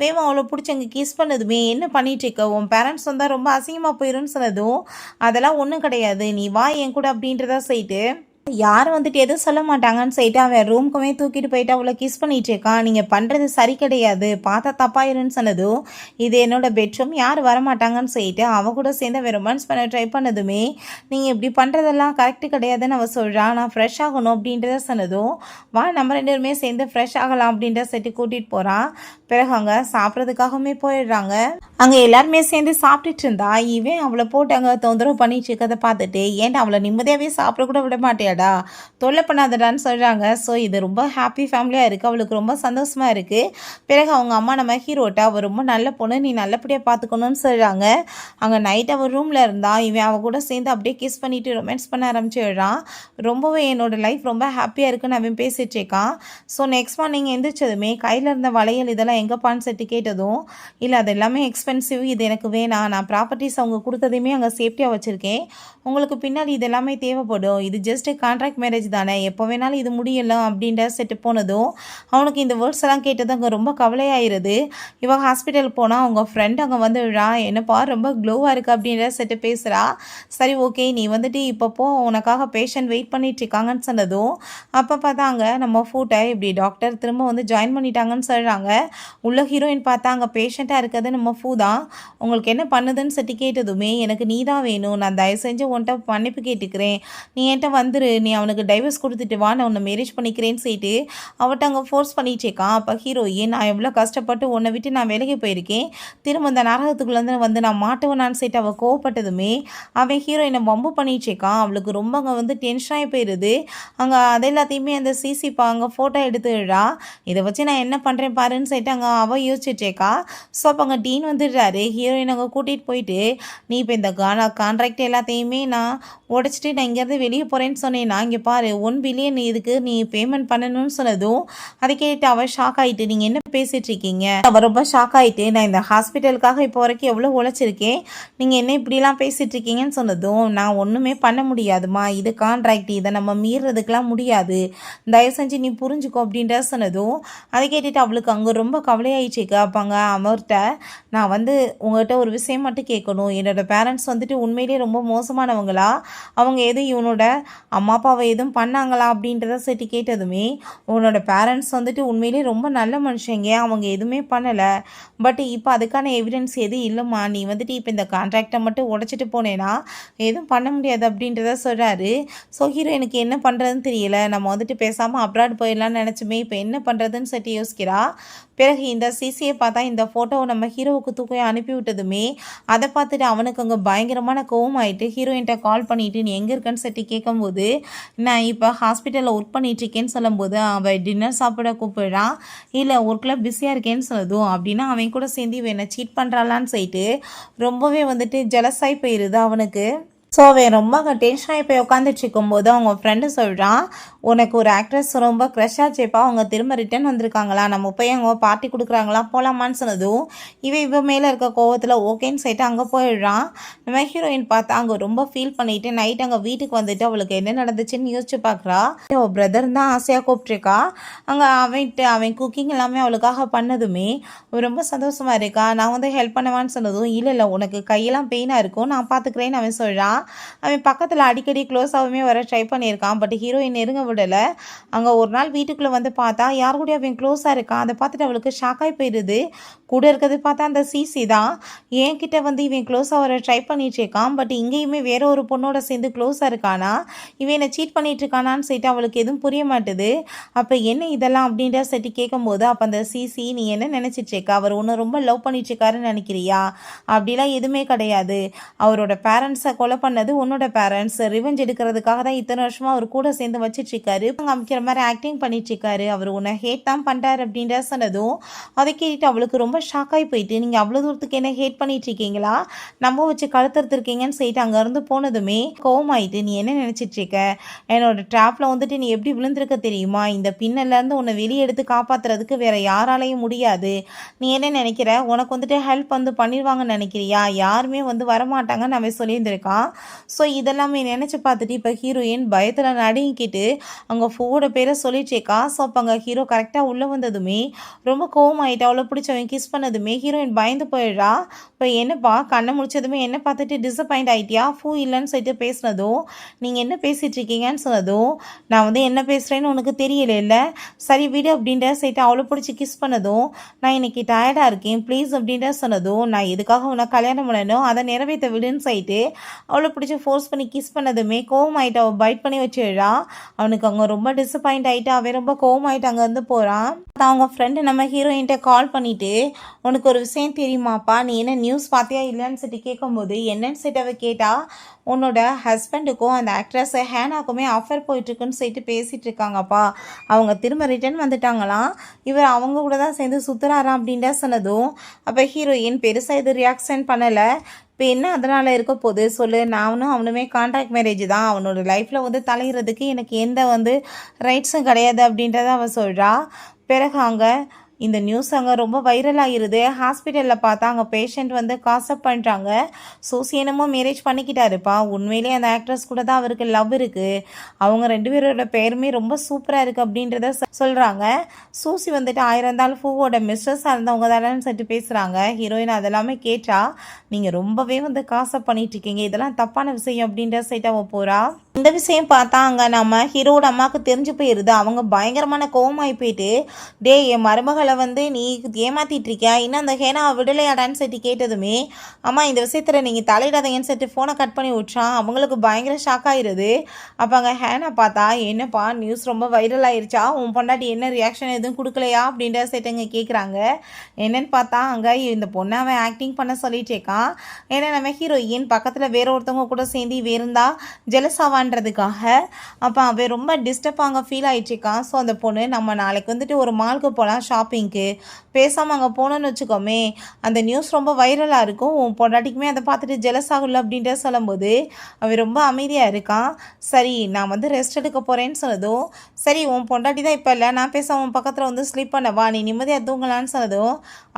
வேமா அவளை பிடிச்சி அங்கே கிஸ் பண்ணதுமே என்ன பண்ணிகிட்ருக்க, உன் பேரண்ட்ஸ் வந்தால் ரொம்ப அசிங்கமாக போயிடும்னு சொன்னதும் அதெல்லாம் ஒன்றும் கிடையாது, நீ வா என் கூட அப்படின்றதா சொல்லிட்டு யாரும் வந்துட்டு எதுவும் சொல்ல மாட்டாங்கன்னு சொல்லிட்டு அவன் ரூம்க்குமே தூக்கிட்டு போயிட்டு அவளை கிஸ் பண்ணிட்டு இருக்கான். நீங்கள் பண்ணுறது சரி கிடையாது, பார்த்தா தப்பாயிருன்னு சொன்னதும் இது என்னோட பெட்ரூம், யார் வரமாட்டாங்கன்னு சொல்லிட்டு அவ கூட சேர்ந்து அவன் ரொமான்ஸ் பண்ண ட்ரை பண்ணதுமே நீங்கள் இப்படி பண்ணுறதெல்லாம் கரெக்டு கிடையாதுன்னு அவள் சொல்கிறான். நான் ஃப்ரெஷ் ஆகணும் அப்படின்றத சொன்னதும் வா நம்ம 2 பேருமே சேர்ந்து ஃப்ரெஷ் ஆகலாம் அப்படின்ற செட்டு கூட்டிகிட்டு போகிறான். பிறகு அங்கே சாப்பிட்றதுக்காகவுமே போயிடுறாங்க. அங்கே எல்லாருமே சேர்ந்து சாப்பிட்டுட்டு இருந்தா இவன் அவளை போட்டு அங்கே தொந்தரவு பண்ணிட்டு இருக்கதை பார்த்துட்டு ஏன்டா அவளை நிம்மதியாகவே சாப்பிட கூட விட மாட்டேடா, தொல்லை பண்ணாதடான்னு சொல்கிறாங்க. ஸோ இது ரொம்ப ஹாப்பி ஃபேமிலியாக இருக்குது, அவளுக்கு ரொம்ப சந்தோஷமாக இருக்குது. பிறகு அவங்க அம்மா நம்ம ஹீரோட்ட அவள் ரொம்ப நல்ல பொண்ணு, நீ நல்லபடியாக பார்த்துக்கணும்னு சொல்கிறாங்க. அங்கே நைட் அவள் ரூமில் இருந்தா இவன் அவள் கூட சேர்ந்து அப்படியே கிஸ் பண்ணிவிட்டு ரொமான்ஸ் பண்ண ஆரம்பிச்சிடுறான். ரொம்பவே என்னோடய லைஃப் ரொம்ப ஹாப்பியாக இருக்குன்னு அவன் பேசிகிட்டு இருக்கான். ஸோ நெக்ஸ்ட் மார்னிங் எந்திரிச்சதுமே கையில் இருந்த வளையல் இதெல்லாம் எங்கேப்பான்னு சொல்லிட்டு கேட்டதும் இல்லை அது எல்லாமே எக்ஸ்பென்சிவ், இது எனக்கு வேணாம், நான் ப்ராப்பர்ட்டிஸ் அவங்க கொடுத்ததையுமே அங்கே சேஃப்டியாக வச்சுருக்கேன், உங்களுக்கு பின்னாடி இது எல்லாமே தேவைப்படும், இது ஜஸ்ட் கான்ட்ராக்ட் மேரேஜ் தானே, எப்போ வேணாலும் இது முடியலாம் அப்படின்ற செட்டு போனதும் அவனுக்கு இந்த வேர்ட்ஸ் எல்லாம் கேட்டது அங்கே ரொம்ப கவலையாயிருது. இவன் ஹாஸ்பிட்டல் போனால் அவங்க ஃப்ரெண்ட் அங்கே வந்து விழா என்னப்பா ரொம்ப க்ளோவாக இருக்குது அப்படின்ற செட்டு பேசுகிறா. சரி ஓகே நீ வந்துட்டு இப்போப்போ உனக்காக பேஷண்ட் வெயிட் பண்ணிட்டு இருக்காங்கன்னு சொன்னதும் அப்போ பார்த்தாங்க நம்ம ஃபோட்டோ இப்படி டாக்டர் திரும்ப வந்து ஜாயின் பண்ணிட்டாங்கன்னு சொல்கிறாங்க. உள்ள ஹீரோயின் பார்த்தா அங்கே பேஷண்ட்டாக இருக்கிறது நம்ம ஃபூ தான். உங்களுக்கு என்ன பண்ணுதுன்னு சொல்லி கேட்டதுமே எனக்கு நீ தான் வேணும், நான் தயவு செஞ்சு உன்கிட்ட மன்னிப்பு கேட்டுக்கிறேன், நீ என்கிட்ட வந்துரு, நீ அவனுக்கு டைவர்ஸ் கொடுத்துட்டு வா, நான் உன்னை மேரேஜ் பண்ணிக்கிறேன்னு சொல்லிட்டு அவட்ட அங்கே ஃபோர்ஸ் பண்ணிட்டு இருக்கான். அப்போ ஹீரோயின் நான் எவ்வளோ கஷ்டப்பட்டு உன்னை விட்டு நான் வேலைக்கு போயிருக்கேன், திரும்ப அந்த நரகத்துக்குள்ளேருந்து வந்து நான் மாட்டுவேனான்னு சொல்லிட்டு அவள் கோவப்பட்டதுமே அவன் ஹீரோயினை வம்பு பண்ணிட்டு இருக்கான். அவளுக்கு ரொம்ப அங்கே வந்து டென்ஷனாகி போயிடுது. அங்கே அது எல்லாத்தையுமே அந்த சிசி அங்கே ஃபோட்டோ எடுத்துடுறா. இதை வச்சு நான் என்ன பண்ணுறேன் பாருன்னு சொல்லிட்டு அங்கே அவள் யோசிச்சுட்டேக்கா. ஸோ அப்போ அங்கே டீன் வந்துடுறாரு. ஹீரோயின் அங்கே கூட்டிகிட்டு போயிட்டு நீ இப்போ இந்த கான்ட்ராக்ட் எல்லாத்தையுமே நான் உடைச்சிட்டு நான் இங்கேருந்து வெளியே போகிறேன்னு சொன்னேன், நான் இங்கே பாரு 1 பில்லியன் இதுக்கு நீ பேமெண்ட் பண்ணணும்னு சொன்னதும் அதை கேட்டு அவள் ஷாக் ஆகிட்டு நீங்கள் என்ன பேசிகிட்டு இருக்கீங்க, அவள் ரொம்ப ஷாக் ஆகிட்டு நான் இந்த ஹாஸ்பிட்டலுக்காக இப்போ வரைக்கும் எவ்வளோ உழைச்சிருக்கேன், நீங்கள் என்ன இப்படிலாம் பேசிகிட்டு இருக்கீங்கன்னு சொன்னதும் நான் ஒன்றுமே பண்ண முடியாதுமா, இது கான்ட்ராக்ட், இதை நம்ம மீறதுக்கெலாம் முடியாது, தயவு செஞ்சு நீ புரிஞ்சுக்கோ அப்படின்ற சொன்னதும் அதை கேட்டுட்டு அவளுக்கு அங்கே ரொம்ப கவலையாயிடுச்சுக்க. அப்பாங்க அவர்கிட்ட நான் வந்து உங்கள்கிட்ட ஒரு விஷயம் மட்டும் கேட்கணும், என்னோட பேரண்ட்ஸ் வந்துட்டு உண்மையிலேயே ரொம்ப மோசமானவங்களா, அவங்க எதுவும் இவனோட அம்மா அப்பாவை எதுவும் பண்ணாங்களா அப்படின்றத சரி கேட்டதுமே உன்னோட பேரண்ட்ஸ் வந்துட்டு உண்மையிலேயே ரொம்ப நல்ல மனுஷங்க, அவங்க எதுவுமே பண்ணலை, பட் இப்போ அதுக்கான எவிடன்ஸ் எதுவும் இல்லைம்மா, நீ வந்துட்டு இப்போ இந்த கான்ட்ராக்டை மட்டும் உடைச்சிட்டு போனேன்னா எதுவும் பண்ண முடியாது அப்படின்றத சொல்கிறாரு. ஸோ ஹீரோ எனக்கு என்ன பண்ணுறதுன்னு தெரியல, நம்ம வந்துட்டு பேசாமல் அப்ராட் போயிடலான்னு நினச்சுமே இப்போ என்ன பண்ணுறதுன்னு சொல்லி யோசிக்கிறா. பிறகு இந்த சிசியை பார்த்தா இந்த ஃபோட்டோவை நம்ம ஹீரோவுக்கு தூக்கி அனுப்பி விட்டதுமே அதை பார்த்துட்டு அவனுக்கு அங்கே பயங்கரமான கோவம் ஆகிட்டு ஹீரோயின்ட்ட கால் பண்ணிவிட்டு நீ எங்கே இருக்கேன்னு சொல்லி கேட்கும்போது நான் இப்போ ஹாஸ்பிட்டலில் ஒர்க் பண்ணிகிட்ருக்கேன்னு சொல்லும்போது அவள் டின்னர் சாப்பிட கூப்பிடுறான். இல்லை ஒர்க்கில் பிஸியாக இருக்கேன்னு சொன்னதும் அப்படின்னா அவன் கூட சேர்ந்து இவன் என்னை சீட் பண்ணுறாளான்னு சொல்லிட்டு ரொம்பவே வந்துட்டு ஜெலஸாகி போயிடுது அவனுக்கு. ஸோ அவன் ரொம்ப அங்கே டென்ஷனாகி போய் உட்காந்துட்டு இருக்கும்போது அவங்க ஃப்ரெண்டு சொல்கிறான், உனக்கு ஒரு ஆக்ட்ரஸ் ரொம்ப க்ரஷ் ஆச்சேப்பா, அவங்க திரும்ப ரிட்டர்ன் வந்திருக்காங்களா, நம்ம போய் அவங்க பார்ட்டி கொடுக்குறாங்களா, போகலாமான்னு சொன்னதும் இவன் மேலே இருக்க கோவத்தில் ஓகேன்னு சொல்லிட்டு அங்கே போயிடுறான். நம்ம ஹீரோயின் பார்த்தா அங்கே ரொம்ப ஃபீல் பண்ணிட்டு நைட் அங்கே வீட்டுக்கு வந்துட்டு அவளுக்கு என்ன நடந்துச்சுன்னு யோசிச்சு பார்க்குறா. அவள் பிரதர் தான் ஆசையாக கூப்பிட்ருக்கா. அங்கே அவன் குக்கிங் எல்லாமே அவளுக்காக பண்ணதுமே அவள் ரொம்ப சந்தோஷமாக இருக்கா. நான் வந்து ஹெல்ப் பண்ணுவான்னு சொன்னதும் இல்லை உனக்கு கையெல்லாம் பெயினாக இருக்கும், நான் பார்த்துக்கிறேன்னு அவன் சொல்கிறான். அவன் பக்கத்தில் அடிக்கடி க்ளோஸாகவுமே வர ட்ரை பண்ணியிருக்கான். பட் ஹீரோயின் நெருங்க விடலை. அங்கே ஒரு நாள் வீட்டுக்குள்ளே வந்து பார்த்தா யார் கூட அவன் க்ளோஸாக இருக்கான். அதை பார்த்துட்டு அவளுக்கு ஷாக்காகி போயிடுது. கூட இருக்கிறது பார்த்தா அந்த சிசி தான். என்கிட்ட வந்து இவன் க்ளோஸாக வர ட்ரை பண்ணிட்டு இருக்கான். பட் இங்கேயுமே வேற ஒரு பொண்ணோட சேர்ந்து க்ளோஸாக இருக்கானா, இவன் என்னை சீட் பண்ணிட்டு இருக்கானான்னு சொல்லிட்டு அவளுக்கு எதுவும் புரிய மாட்டுது. அப்போ என்ன இதெல்லாம் அப்படின்ற சொல்லிட்டு கேட்கும்போது அப்போ அந்த சிசி, நீ என்ன நினச்சிட்டு இருக்க, அவர் ஒன்று ரொம்ப லவ் பண்ணிட்டு இருக்காருன்னு நினைக்கிறியா, அப்படிலாம் எதுவுமே கிடையாது. அவரோட பேரண்ட்ஸை கொலை பண்ணது உன்னோட பேரண்ட்ஸ், ரிவெஞ்ச் எடுக்கிறதுக்காக தான் இத்தனை வருஷமா அவர் கூட சேர்ந்து வச்சிட்டு இருக்காரு, அமைக்கிற மாதிரி ஆக்டிங் பண்ணிட்டு இருக்காரு, அவர் உன்னை ஹேட் தான் பண்ணுறாரு அப்படின்ற சொன்னதும் அதை கேட்டுட்டு அவளுக்கு ரொம்ப ஷாக்காகி போயிட்டு, நீங்கள் அவ்வளோ தூரத்துக்கு என்ன ஹேட் பண்ணிட்டு இருக்கீங்களா, நம்ம வச்சு கழுத்துறதுருக்கீங்கன்னு சொல்லிட்டு அங்கேருந்து போனதுமே கோவமாயிட்டு, நீ என்ன நினச்சிட்டு இருக்க, என்னோட ட்ராப்பில் வந்துட்டு நீ எப்படி விழுந்திருக்க தெரியுமா, இந்த பின்னலேருந்து உன்னை வெளியே எடுத்து காப்பாற்றுறதுக்கு வேற யாராலையும் முடியாது, நீ என்ன நினைக்கிற, உனக்கு வந்துட்டு ஹெல்ப் வந்து பண்ணிடுவாங்கன்னு நினைக்கிறியா, யாருமே வந்து வரமாட்டாங்கன்னு அவன் சொல்லியிருந்திருக்கான். ஸோ இதெல்லாமே நினச்சி பார்த்துட்டு இப்போ ஹீரோயின் பயத்தில் நடுங்கிக்கிட்டு அங்கே ஃபோட பேரை சொல்லிட்டேக்கா. ஸோ அப்போ அங்கே ஹீரோ கரெக்டாக உள்ளே வந்ததுமே ரொம்ப கோவமாயிட்டு அவளை பிடிச்சவன் கிஸ் பண்ணதுமே ஹீரோயின் பயந்து போயிடுறா. இப்போ என்னப்பா கண்ணை முடிச்சதுமே என்ன பார்த்துட்டு டிசப்பாயிண்ட் ஆகிட்டியா, ஃபூ இல்லைன்னு சொல்லிட்டு பேசினதும் நீங்கள் என்ன பேசிகிட்டு இருக்கீங்கன்னு சொன்னதும் நான் வந்து என்ன பேசுகிறேன்னு உனக்கு தெரியல இல்லை, சரி விடு அப்படின்ற சொல்லிட்டு அவளை பிடிச்சி கிஸ் பண்ணதும் நான் இன்னைக்கு டயர்டாக இருக்கேன் ப்ளீஸ் அப்படின்ற சொன்னதும் நான் எதுக்காக உனக்கு கல்யாணம் பண்ணணும் அதை நிறைவேற்ற விடுன்னு சொல்லிட்டு அவளை பிடிச்சி ஃபோர்ஸ் பண்ணி கிஸ் பண்ணதுமே கோவமாயிட்டு அவள் பைட் பண்ணி வச்சுடுறா. அவனுக்கு அவங்க ரொம்ப டிசப்பாயிண்ட் ஆகிட்டு அவன் ரொம்ப கோவமாயிட்டு அங்கேருந்து போகிறான். அவங்க ஃப்ரெண்டு நம்ம ஹீரோயின்கிட்ட கால் பண்ணிவிட்டு உனக்கு ஒரு விஷயம் தெரியுமாப்பா, நீ என்ன நியூஸ் பார்த்தியா இல்லைன்னு சொல்லிட்டு கேட்கும்போது என்னன்னு சொல்லிட்டு அவள் கேட்டா, உன்னோட ஹஸ்பண்டுக்கும் அந்த ஆக்ட்ரஸ் ஹேனாக்குமே ஆஃபர் போயிட்டுருக்குன்னு சொல்லிட்டு பேசிகிட்டு இருக்காங்கப்பா, அவங்க திரும்ப ரிட்டர்ன் வந்துட்டாங்களாம், இவர் அவங்க கூட தான் சேர்ந்து சுற்றுறாராம் அப்படின்ட்டு சொன்னதும் அப்போ ஹீரோயின் பெருசாக இது ரியாக்ஷன் பண்ணலை. இப்போ என்ன அதனால் இருக்க போகுது சொல்லு, நானும் அவனுமே கான்ட்ராக்ட் மேரேஜ் தான், அவனோட லைஃப்பில் வந்து தலையிறதுக்கு எனக்கு எந்த வந்து ரைட்ஸும் கிடையாது அப்படின்றத அவள் சொல்கிறா. பிறகு அங்கே இந்த நியூஸ் அங்கே ரொம்ப வைரல் ஆகிருது. ஹாஸ்பிட்டலில் பார்த்தா அங்கே பேஷண்ட் வந்து காசப் பண்ணுறாங்க. சூசி என்னமோ மேரேஜ் பண்ணிக்கிட்டாருப்பா, உண்மையிலே அந்த ஆக்ட்ரஸ் கூட தான் அவருக்கு லவ் இருக்குது, அவங்க ரெண்டு பேரோட பேருமே ரொம்ப சூப்பராக இருக்குது அப்படின்றத சொல்கிறாங்க. சூசி வந்துட்டு 1000 இருந்தாலும் பூவோட மிஸ்ட்ரஸாக இருந்தவங்க தானேன்னு சொல்லிட்டு பேசுகிறாங்க. ஹீரோயின் அதெல்லாமே கேட்டா, நீங்கள் ரொம்பவே வந்து காசப் பண்ணிகிட்ருக்கீங்க, இதெல்லாம் தப்பான விஷயம் அப்படின்ற சைட்டாக அவள் போகிறா. இந்த விஷயம் பார்த்தா அங்கே நம்ம ஹீரோட அம்மாவுக்கு தெரிஞ்சு போயிடுது. அவங்க பயங்கரமான கோவமாகி போயிட்டு, டே என் மருமகளை வந்து நீ ஏமாத்திட்டு இருக்கியா, இன்னும் அந்த ஹேனாவை விடலையாடான்னு சொல்லிட்டு கேட்டதுமே அம்மா இந்த விஷயத்தில் நீங்கள் தலையிடாதீங்கன்னு சொல்லிட்டு ஃபோனை கட் பண்ணி விட்றான். அவங்களுக்கு பயங்கர ஷாக் ஆகிடுது. அப்போ அங்கே ஹேனா பார்த்தா, என்னப்பா நியூஸ் ரொம்ப வைரல் ஆயிடுச்சா, உன் பொண்டாட்டி என்ன ரியாக்ஷன் எதுவும் கொடுக்கலையா அப்படின்ற சொல்லிட்டு கேட்குறாங்க. என்னன்னு பார்த்தா அங்கே இந்த பொண்ணை அவன் ஆக்டிங் பண்ண சொல்லிட்டு இருக்கான். ஏன்னா நம்ம ஹீரோயின் பக்கத்தில் வேற ஒருத்தவங்க கூட சேர்ந்து வேறுந்தா ஜெலஸாவான் ன்றதுக்காக. அப்போ அவன் ரொம்ப டிஸ்டர்ப் அங்கே ஃபீல் ஆகிட்டுருக்கான். ஸோ அந்த பொண்ணு நம்ம நாளைக்கு வந்துட்டு ஒரு மாலுக்கு போகலாம் ஷாப்பிங்க்கு, பேசாமல் அங்கே போனோன்னு வச்சுக்கோமே அந்த நியூஸ் ரொம்ப வைரலாக இருக்கும், உன் பொண்டாட்டிக்குமே அதை பார்த்துட்டு ஜெலஸ் ஆகல அப்படின்ற சொல்லும்போது அவன் ரொம்ப அமைதியாக இருக்கான். சரி நான் வந்து ரெஸ்ட் எடுக்க போகிறேன்னு சொன்னதும், சரி உன் பொண்டாட்டி தான் இப்போ இல்லை, நான் பேச உன் பக்கத்தில் வந்து ஸ்லீப் பண்ணவா, நீ நிம்மதியாக தூங்கலான்னு சொன்னதும்,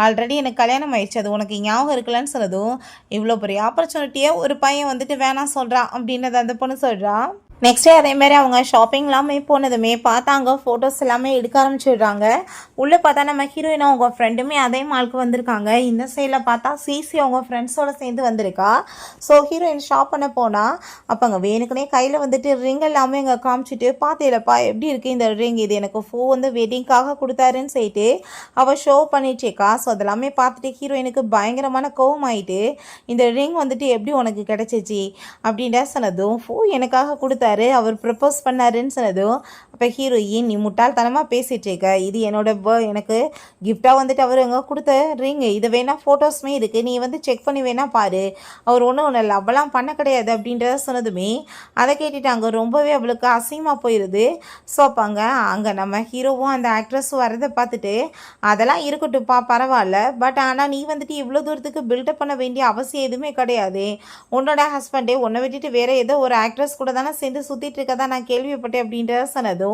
ஆல்ரெடி எனக்கு கல்யாணம் ஆயிடுச்சு அது உனக்கு ஞாபகம் இருக்கலான்னு சொன்னதும், இவ்வளோ பெரிய ஆப்பர்ச்சுனிட்டியை ஒரு பையன் வந்துட்டு வேணாம் சொல்கிறான் அப்படின்றத அந்த பொண்ணு சொல்கிறா. நெக்ஸ்ட் டே அதேமாதிரி அவங்க ஷாப்பிங் எல்லாமே போனதுமே பார்த்தாங்க, ஃபோட்டோஸ் எல்லாமே எடுக்க ஆரம்பிச்சிடுறாங்க. உள்ளே பார்த்தா நம்ம ஹீரோயின் அவங்க ஃப்ரெண்டுமே அதே மாலுக்கு வந்திருக்காங்க. இந்த சைடில் பார்த்தா சிசி அவங்க ஃப்ரெண்ட்ஸோடு சேர்ந்து வந்திருக்கா. ஸோ ஹீரோயின் ஷாப் பண்ண போனால் அப்போ அங்கே வேணுக்குனே கையில் வந்துட்டு ரிங் எல்லாமே இங்கே காமிச்சிட்டு, பார்த்தேலப்பா எப்படி இருக்குது இந்த ரிங், இது எனக்கு வந்து வெட்டிங்காக கொடுத்தாருன்னு சொல்லிட்டு அவள் ஷோ பண்ணிட்டுருக்கா. ஸோ அதெல்லாமே பார்த்துட்டு ஹீரோயினுக்கு பயங்கரமான கோவம் ஆகிட்டு, இந்த ரிங் வந்துட்டு எப்படி உனக்கு கிடச்சிச்சு அப்படின்ற சொன்னதும், எனக்காக கொடுத்தாரு, கேட்குறாரு, அவர் ப்ரப்போஸ் பண்ணாருன்னு சொன்னதும் அப்போ ஹீரோயின், நீ முட்டாள்தனமாக பேசிகிட்டு இருக்க, இது எனக்கு கிஃப்டாக வந்துட்டு அவர் எங்கே கொடுத்த ரிங், இது வேணால் ஃபோட்டோஸுமே இருக்குது, நீ வந்து செக் பண்ணி வேணால் பாரு, அவர் ஒன்று லவ்வெல்லாம் பண்ண கிடையாது அப்படின்றத சொன்னதுமே அதை கேட்டுட்டு அங்கே ரொம்பவே அவளுக்கு அசிங்கமாக போயிடுது. ஸோ அப்போ அங்கே நம்ம ஹீரோவும் அந்த ஆக்ட்ரஸும் வரதை பார்த்துட்டு, அதெல்லாம் இருக்கட்டும்ப்பா பரவாயில்ல, பட் ஆனால் நீ வந்துட்டு இவ்வளோ தூரத்துக்கு பில்டப் பண்ண வேண்டிய அவசியம் எதுவுமே கிடையாது, உன்னோட ஹஸ்பண்டே உன்னை விட்டுட்டு வேறு ஏதோ ஒரு ஆக்ட்ரஸ் கூட தானே சேர்ந்து சுற்றிட்டு இருக்கதா நான் கேள்விப்பட்டேன் அப்படின்றத சொன்னதும்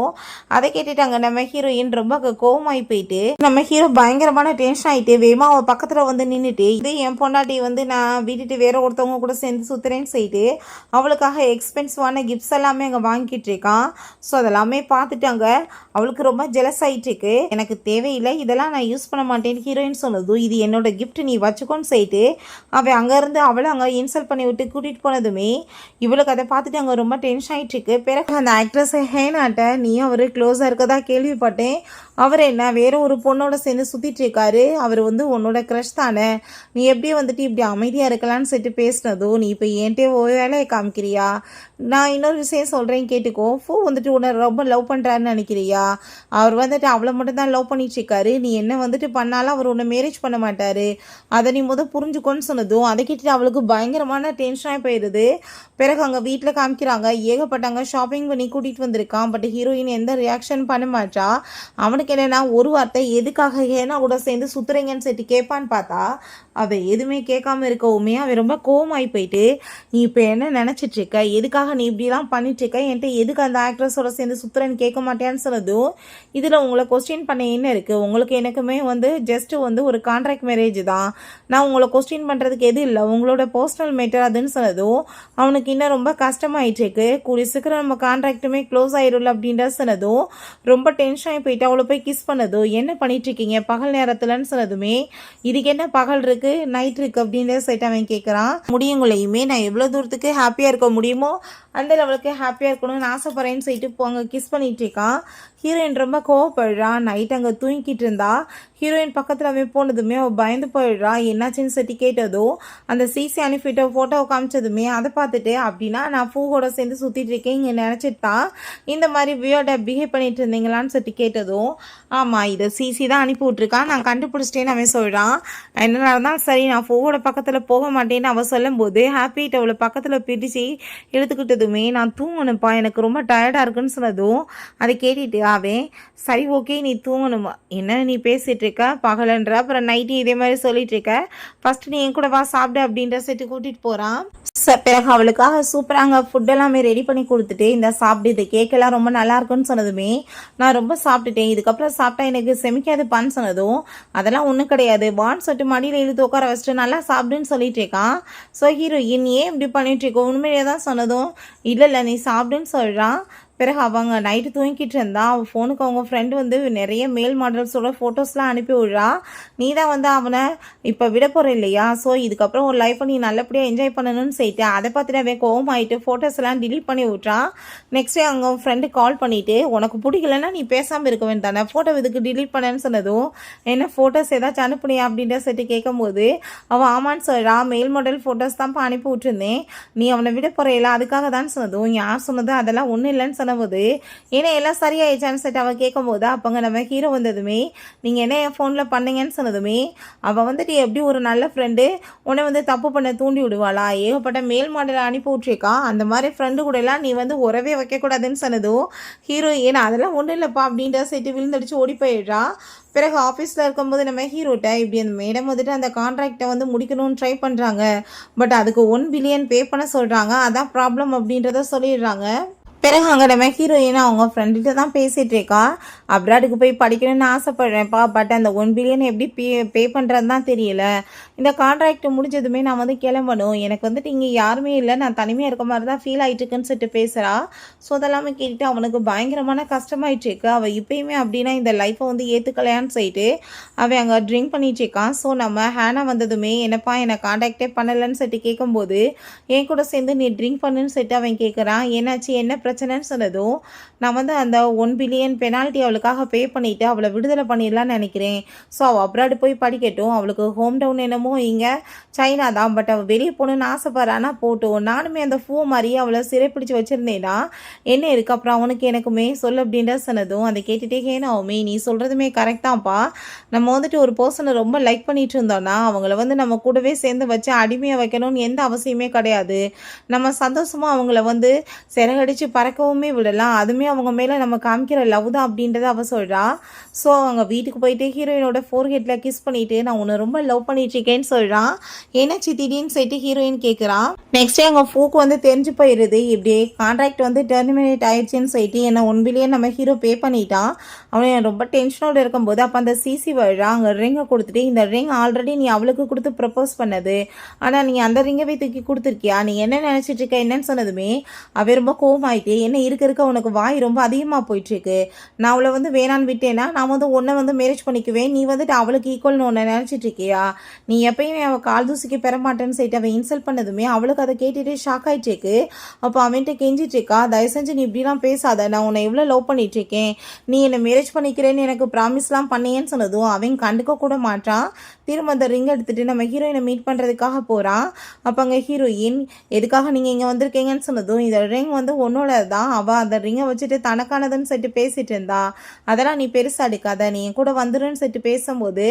அதை கேட்டுட்டாங்க நம்ம ஹீரோயின் ரொம்ப கோவமாகி போயிட்டு, நம்ம ஹீரோ பயங்கரமான டென்ஷன் ஆகிட்டு வேமா அவன் பக்கத்தில் வந்து நின்றுட்டு, இது என் பொண்டாட்டி வந்து நான் விட்டுட்டு வேற ஒருத்தவங்க கூட சேர்ந்து சுற்றுறேன்னு சொல்லிட்டு அவளுக்காக எக்ஸ்பென்சிவான கிஃப்ட்ஸ் எல்லாமே அங்கே வாங்கிட்டு இருக்கான். ஸோ அதெல்லாமே பார்த்துட்டாங்க, அவளுக்கு ரொம்ப ஜெலஸ் ஆகிட்டு இருக்கு. எனக்கு தேவையில்லை, இதெல்லாம் நான் யூஸ் பண்ண மாட்டேன்னு ஹீரோயின் சொன்னதும், இது என்னோட கிஃப்ட் நீ வச்சுக்கோன்னு சொல்லிட்டு அவள் அங்கேருந்து அவளை அங்கே இன்சல்ட் பண்ணி விட்டு கூட்டிகிட்டு போனதுமே இவளுக்கு அதை பார்த்துட்டு அங்கே ரொம்ப டென்ஷன் ஆகிட்டு இருக்கு. பிறகு அந்த ஆக்ட்ரஸ் ஹேனாட்ட, நீ அவர் க்ளோஸாக இருக்கதா கேள்விப்பட்டேன், அவர் என்ன வேற ஒரு பொண்ணோட சேர்ந்து சுற்றிட்டு இருக்காரு, அவர் வந்து உன்னோட க்ரஷ் தானே, நீ எப்படி வந்துட்டு இப்படி அமைதியாக இருக்கலான்னு சொல்லிட்டு பேசினதும், நீ இப்போ என்கிட்ட வேலையை காமிக்கிறியா, நான் இன்னொரு விஷயம் சொல்கிறேன் கேட்டுக்கோ, வந்துட்டு உன்னை ரொம்ப லவ் பண்ணுறாருன்னு நினைக்கிறியா, அவர் வந்துட்டு அவளை மட்டும் தான் லவ் பண்ணிட்டு இருக்காரு, நீ என்ன வந்துட்டு பண்ணாலும் அவர் உன்னை மேரேஜ் பண்ண மாட்டார், அதை நீ புரிஞ்சுக்கோன்னு சொன்னதும் அதை கேட்டுட்டு அவளுக்கு பயங்கரமான டென்ஷனாக போயிடுது. பிறகு அங்கே வீட்டில் காமிக்கிறாங்க, ஏகப்பட்டாங்க ஷாப்பிங் பண்ணி கூட்டிகிட்டு வந்திருக்கான், பட் ஹீரோயின் எந்த ரியாக்ஷன் பண்ண மாட்டா. அவனுக்கு என்னென்னா ஒரு வார்த்தை, எதுக்காக ஏன்னா கூட சேர்ந்து சுற்றுறீங்கன்னு சொல்லிட்டு கேட்பான்னு பார்த்தா அவள் எதுவுமே கேட்காம இருக்கவுமே அவன் ரொம்ப கோவமாகி போயிட்டு, நீ இப்போ என்ன நினச்சிட்ருக்க, எதுக்காக நீ இப்படிலாம் பண்ணிட்டுருக்க, என்கிட்ட எதுக்கு அந்த ஆக்ட்ரஸோட சேர்ந்து சுற்றுறேன்னு கேட்க மாட்டேன்னு சொன்னதும், இதில் உங்களை கொஸ்டின் பண்ண என்ன இருக்குது, உங்களுக்கு எனக்குமே ஜஸ்ட்டு ஒரு கான்ட்ராக்ட் மேரேஜ் தான், நான் உங்களை கொஸ்டின் பண்ணுறதுக்கு எது இல்லை, உங்களோட பர்சனல் மேட்டர் அதுன்னு சொன்னதும் அவனுக்கு இன்னும் ரொம்ப கஷ்டமாயிட்டுருக்கு. கூடிய சீக்கிரம் நம்ம கான்ட்ராக்ட்டுமே க்ளோஸ் ஆயிடும்ல அப்படின்ற சொன்னதும் ரொம்ப டென்ஷன் ஆகி போயிட்டு அவளை போய் கிஸ் பண்ணதும், என்ன பண்ணிட்டுருக்கீங்க பகல் நேரத்தில்னு சொன்னதுமே, இதுக்கு என்ன பகல் இருக்குது நைட் இருக்குது அப்படின்ற சைட்டு அவன் கேட்குறான். முடியுங்களையுமே நான் எவ்வளோ தூரத்துக்கு ஹாப்பியாக இருக்க முடியுமோ அந்த லெவலுக்கு ஹாப்பியாக இருக்கணும்னு ஆசைப்படுறேன்னு சொல்லிட்டு போங்க கிஸ் பண்ணிட்டு இருக்கான். ஹீரோயின் ரொம்ப கோவப்படுறான். நைட் அங்கே தூங்கிக்கிட்டு இருந்தா ஹீரோயின் பக்கத்தில் அவன் போனதுமே அவள் பயந்து போயிடுறா. என்னாச்சுன்னு சொல்லி கேட்டதும் அந்த சிசி அனுப்பிட்ட ஃபோட்டோவை காமிச்சதுமே அதை பார்த்துட்டு, அப்படின்னா நான் பூவோட சேர்ந்து சுற்றிட்டு இருக்கேன் இங்கே நினச்சிட்டா இந்த மாதிரி வியோட பிஹேவ் பண்ணிட்டு இருந்தீங்களான்னு சொல்லி கேட்டதும், ஆமாம் இதை சிசி தான் அனுப்பி விட்ருக்கான், நான் கண்டுபிடிச்சிட்டேன்னு அவன் சொல்கிறான். என்ன நடந்தாலும் சரி நான் பூவோட பக்கத்தில் போக மாட்டேன்னு அவள் சொல்லும்போது ஹாப்பிட்டு அவளை பக்கத்தில் பிடிச்சி இழுத்துக்கிட்டதுமே, நான் தூங்கணும்ப்பா எனக்கு ரொம்ப டயர்டாக இருக்குன்னு சொன்னதும் அதை கேட்டுட்டு அவன், சரி ஓகே நீ தூங்கணுமா, என்ன நீ பேசிகிட்டு இருக்க பகலன்ற, அப்புறம் நைட்டு இதே மாதிரி சொல்லிட்டு இருக்க, ஃபஸ்ட்டு நீ என் கூட வா சாப்பிடு அப்படின்ற செட்டு கூட்டிகிட்டு போகிறான். பிறகு அவளுக்காக சூப்பராக அங்கே ஃபுட்டெல்லாமே ரெடி பண்ணி கொடுத்துட்டு, இந்த சாப்பிட்டு இது கேக்கெல்லாம் ரொம்ப நல்லா இருக்குன்னு சொன்னதுமே, நான் ரொம்ப சாப்பிட்டுட்டேன், இதுக்கப்புறம் சாப்பிட்டா எனக்கு செமிக்காதுப்பான்னு சொன்னதும், அதெல்லாம் ஒன்றும் கிடையாது வான்னு சொல்லிட்டு மடியில் இழுத்து உட்கார வச்சுட்டு நல்லா சாப்பிடுன்னு சொல்லிட்டு இருக்கான். ஸோ ஹீரோயின் ஏன் இப்படி பண்ணிட்டு இருக்கோம் உண்மையிலே தான் சொன்னதும், இல்லை நீ சாப்பிடுன்னு சொல்கிறான். பிறகு அவங்க நைட்டு தூங்கிட்டு இருந்தா அவள் ஃபோனுக்கு அவங்க ஃப்ரெண்டு நிறைய மேல் மாடல்ஸோட ஃபோட்டோஸ்லாம் அனுப்பி விடுறா. நீ தான் அவனை இப்போ விட போகிற இல்லையா, ஸோ இதுக்கப்புறம் ஒரு லைஃப்பை நீ நல்லபடியாக என்ஜாய் பண்ணணும்னு சொல்லிட்டு அதை பார்த்துட்டு அவன் கோவமாயிட்டு ஃபோட்டோஸ் எல்லாம் டிலீட் பண்ணி விட்றான். நெக்ஸ்ட் டே அவங்க ஃப்ரெண்டு கால் பண்ணிவிட்டு, உனக்கு பிடிக்கலன்னா நீ பேசாமல் இருக்க வேண்டானே, ஃபோட்டோ இதுக்கு டிலீட் பண்ணேன்னு சொன்னதும், என்ன ஃபோட்டோஸ் ஏதாச்சும் அனுப்புனியா அப்படின்ற சொல்லிட்டு கேட்கும்போது அவன் ஆமான்னு சொல்கிறா. மேல் மாடல் ஃபோட்டோஸ் தான்ப்பா அனுப்பி விட்டுருந்தேன், நீ அவனை விட போகிற அதுக்காக தான் சொன்னதும், யார் சொன்னது அதெல்லாம் ஒன்றும் இல்லைன்னு போது ஏன்னா எல்லாம் சரியாயிடுச்சான்னு சொல்லிட்டு அவன் கேட்கும்போது அப்பங்க நம்ம ஹீரோ வந்ததுமே, நீங்கள் என்ன என் ஃபோனில் பண்ணீங்கன்னு சொன்னதுமே, அவள் எப்படி ஒரு நல்ல ஃப்ரெண்டு உன்னை தப்பு பண்ண தூண்டி விடுவாளா, ஏகப்பட்ட மேல் மாடலை அனுப்பி விட்ருக்கா, அந்த மாதிரி ஃப்ரெண்டு கூட எல்லாம் நீ உறவே வைக்கக்கூடாதுன்னு சொன்னதும் ஹீரோ ஏன்னா அதெல்லாம் ஒன்றும் இல்லைப்பா அப்படின்ற சேர்த்து விழுந்தடிச்சு ஓடி போயிடுறா. பிறகு ஆஃபீஸில் இருக்கும்போது நம்ம ஹீரோட்ட இப்படி அந்த மேடம் அந்த கான்ட்ராக்டை முடிக்கணும்னு ட்ரை பண்ணுறாங்க, பட் அதுக்கு 1 பில்லியன் பே பண்ண சொல்கிறாங்க, அதான் ப்ராப்ளம் அப்படின்றத சொல்லிடுறாங்க. பிறகு அங்கே நம்ம ஹீரோயின் அவங்க ஃப்ரெண்டுகிட்ட தான் பேசிகிட்டு இருக்கா. அப்ராடுக்கு போய் படிக்கணும்னு ஆசைப்படுறேன்ப்பா, பட் அந்த 1 பில்லியன் எப்படி பே பண்ணுறது தான் தெரியல, இந்த கான்ட்ராக்ட் முடிஞ்சதுமே நான் கிளம்பணும், எனக்கு இங்கே யாருமே இல்லை, நான் தனிமையாக இருக்க மாதிரி தான் ஃபீல் ஆகிட்டுருக்குன்னு சொல்லிட்டு பேசுகிறா. ஸோ அதெல்லாமே கேட்டுட்டு அவனுக்கு பயங்கரமான கஷ்டமாயிட்டுருக்கு. அவள் இப்போயுமே அப்படின்னா இந்த லைஃப்பை ஏற்றுக்கலையான்னு சொல்லிட்டு அவன் அங்கே ட்ரிங்க் பண்ணிகிட்ருக்கான். ஸோ நம்ம ஹேனா வந்ததுமே, என்னப்பா என்னை கான்டாக்டே பண்ணலைன்னு சொல்லிட்டு கேட்கும்போது, என் கூட சேர்ந்து நீ ட்ரிங்க் பண்ணுன்னு சொல்லிட்டு அவன் கேட்குறான். என்னாச்சு என்ன பிரச்சனை பிரச்சனைன்னு சொன்னதும் நான் வந்து அந்த 1 பில்லியன் பெனால்ட்டி அவளுக்காக பே பண்ணிவிட்டு அவளை விடுதலை பண்ணிடலான்னு நினைக்கிறேன். ஸோ அவள் அப்ராடு போய் படிக்கட்டும். அவளுக்கு ஹோம் டவுன் என்னமோ இங்கே சைனா தான். பட் அவள் வெளியே போகணுன்னு ஆசைப்படுறானா போட்டோம். நானுமே அந்த பூ மாதிரி அவளை சிறைப்பிடிச்சு வச்சுருந்தேன்னா என்ன இருக்குது அப்புறம் அவனுக்கு எனக்குமே சொல்லு அப்படின்ற சொன்னதும் அதை கேட்டுகிட்டே ஹேனாவுமே நீ சொல்கிறதுமே கரெக்ட் தான்ப்பா. நம்ம வந்துட்டு ஒரு பர்சனை ரொம்ப லைக் பண்ணிட்டு இருந்தோம்னா அவங்கள வந்து நம்ம கூடவே சேர்ந்து வச்சு அடிமையாக வைக்கணும்னு எந்த அவசியமே கிடையாது. நம்ம சந்தோஷமாக அவங்கள வந்து சிறகடிச்சு பறக்கவுமே விடலாம். அதுவுமே அவங்க மேலே நம்ம காமிக்கிற லவ் தான் அப்படின்றத அவள் சொல்கிறா. ஸோ அவங்க வீட்டுக்கு போயிட்டு ஹீரோயினோட ஃபோர்ஹெட்டில் கிஸ் பண்ணிவிட்டு நான் உன்னை ரொம்ப லவ் பண்ணிட்டு இருக்கேன்னு சொல்கிறான். என்ன திடீர்னு சொல்லிட்டு ஹீரோயின் கேட்குறான். நெக்ஸ்ட் டே அவங்க ஃபோக்கு வந்து தெரிஞ்சு போயிடுது. இப்படி கான்ட்ராக்ட் வந்து டெர்மினேட் ஆயிடுச்சுன்னு சொல்லிட்டு என்ன 1 பில்லியன் நம்ம ஹீரோ பே பண்ணிட்டான். அவன் ரொம்ப டென்ஷனோடு இருக்கும்போது அப்போ அந்த சிசி வழா அங்கே ரிங்கை கொடுத்துட்டு இந்த ரிங் ஆல்ரெடி நீ அவளுக்கு கொடுத்து ப்ரப்போஸ் பண்ணது, ஆனால் நீ அந்த ரிங்கவே தூக்கி கொடுத்துருக்கியா, நீ என்ன நினச்சிட்டு இருக்க என்னன்னு சொன்னதுமே அவன் ரொம்ப கோவமாயிட்டு என்ன இருக்க உனக்கு வாய் ரொம்ப அதிகமாக போயிட்டுருக்கு. நான் அவளை வந்து வேணான்னு விட்டேன்னா நான் வந்து உன்னை வந்து மேரேஜ் பண்ணிக்குவேன். நீ வந்துட்டு அவளுக்கு ஈக்குவல்னு உன்னை நினச்சிட்டு இருக்கியா. நீ எப்பயுமே அவள் கால் தூசிக்கு பெற மாட்டேன்னு சொல்லிட்டு அவன் இன்சல்ட் பண்ணதுமே அவளுக்கு அதை கேட்டுட்டு ஷாக் ஆகிட்டுருக்கு. அப்போ அவன்கிட்ட கெஞ்சிட்டு இருக்கா, தயவு செஞ்சு நீ இப்படிலாம் பேசாத, நான் உன்னை எவ்வளோ லவ் பண்ணிட்டு இருக்கேன், நீ என்னை மேரேஜ் பண்ணிக்கிறேன்னு எனக்கு ப்ராமிஸ்லாம் பண்ணியேன்னு சொன்னதும் அவன் கண்டுக்க கூட மாட்டான். திரும்ப அந்த ரிங் எடுத்துகிட்டு நம்ம ஹீரோயினை மீட் பண்ணுறதுக்காக போகிறான். அப்போ அங்கே ஹீரோயின் எதுக்காக நீங்கள் இங்கே வந்திருக்கீங்கன்னு சொன்னதும் இந்த ரிங் வந்து உன்னோட தான், அவள் அந்த ரிங்கை வச்சுட்டு தனக்கானதுன்னு சொல்லிட்டு பேசிகிட்டு இருந்தா, அதெல்லாம் நீ பெருசாக எடுக்காத, நீ என் கூட வந்துருன்னு சொல்லிட்டு பேசும்போது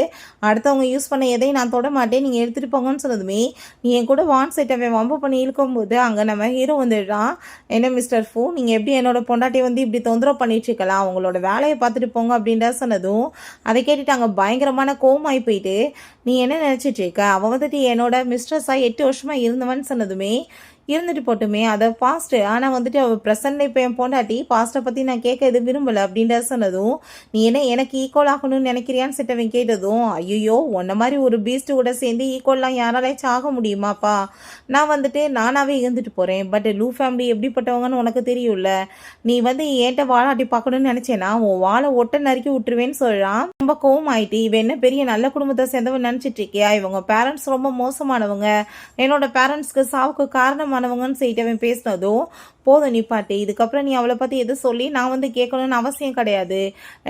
அடுத்தவங்க யூஸ் பண்ண எதையும் நான் தொட மாட்டேன், நீங்கள் எடுத்துகிட்டு போங்கன்னு சொன்னதுமே நீ என் கூட வான் செட் அவன் வம்பு பண்ணி இழுக்கும்போது அங்கே நம்ம ஹீரோ வந்துடுறான். என்ன மிஸ்டர் ஃபூ, நீங்கள் எப்படி என்னோட பொண்டாட்டியை வந்து இப்படி தொந்தரவு பண்ணிட்டு இருக்கலாம், அவங்களோட வேலையை பார்த்துட்டு போங்க அப்படின்ற சொன்னதும் அதை கேட்டுட்டு அங்கே பயங்கரமான கோவமாகி போயிட்டு நீ என்ன நினச்சிட்டு இருக்க, அவள் வந்துட்டு என்னோட மிஸ்ட்ரஸாக 8 வருஷமாக இருந்தவன்னு சொன்னதுமே இருந்துட்டு போட்டுமே அதை பாஸ்ட்டு, ஆனால் வந்துட்டு அவள் ப்ரெசண்ட்டில் இப்போ என் பொண்டாட்டி பாஸ்ட்டை பற்றி நான் கேட்க எது விரும்பலை அப்படின்ற சொன்னதும் நீ என்ன எனக்கு ஈக்குவல் ஆகணும்னு நினைக்கிறியான்னு சிட்டவன் கேட்டதும் ஐயோ உன்ன மாதிரி ஒரு பீஸ்ட்டு கூட சேர்ந்து ஈக்குவல்லாம் யாராலையாச்சும் ஆக முடியுமாப்பா, நான் வந்துட்டு நானாகவே இருந்துட்டு போகிறேன், பட் லூ ஃபேமிலி எப்படிப்பட்டவங்கன்னு உனக்கு தெரியும்ல, நீ வந்து என்கிட்ட வாழாட்டி பார்க்கணும்னு நினச்சேன்னா உன் வாழை ஒட்ட நறுக்கி விட்டுருவேன்னு சொல்கிறான். ரொம்ப கோவம் ஆயிட்டு இவன் என்ன பெரிய நல்ல குடும்பத்தை சேர்ந்தவன் நினச்சிட்டு இருக்கியா, இவங்க பேரண்ட்ஸ் ரொம்ப மோசமானவங்க, என்னோட பேரண்ட்ஸ்க்கு சாவுக்கு காரணம் மாணவங்கன்னு சொல்லிட்டு அவன் பேசினதும் போதும் நிப்பாட்டு, இதுக்கப்புறம் நீ அவளை பற்றி எது சொல்லி நான் வந்து கேட்கணும்னு அவசியம் கிடையாது,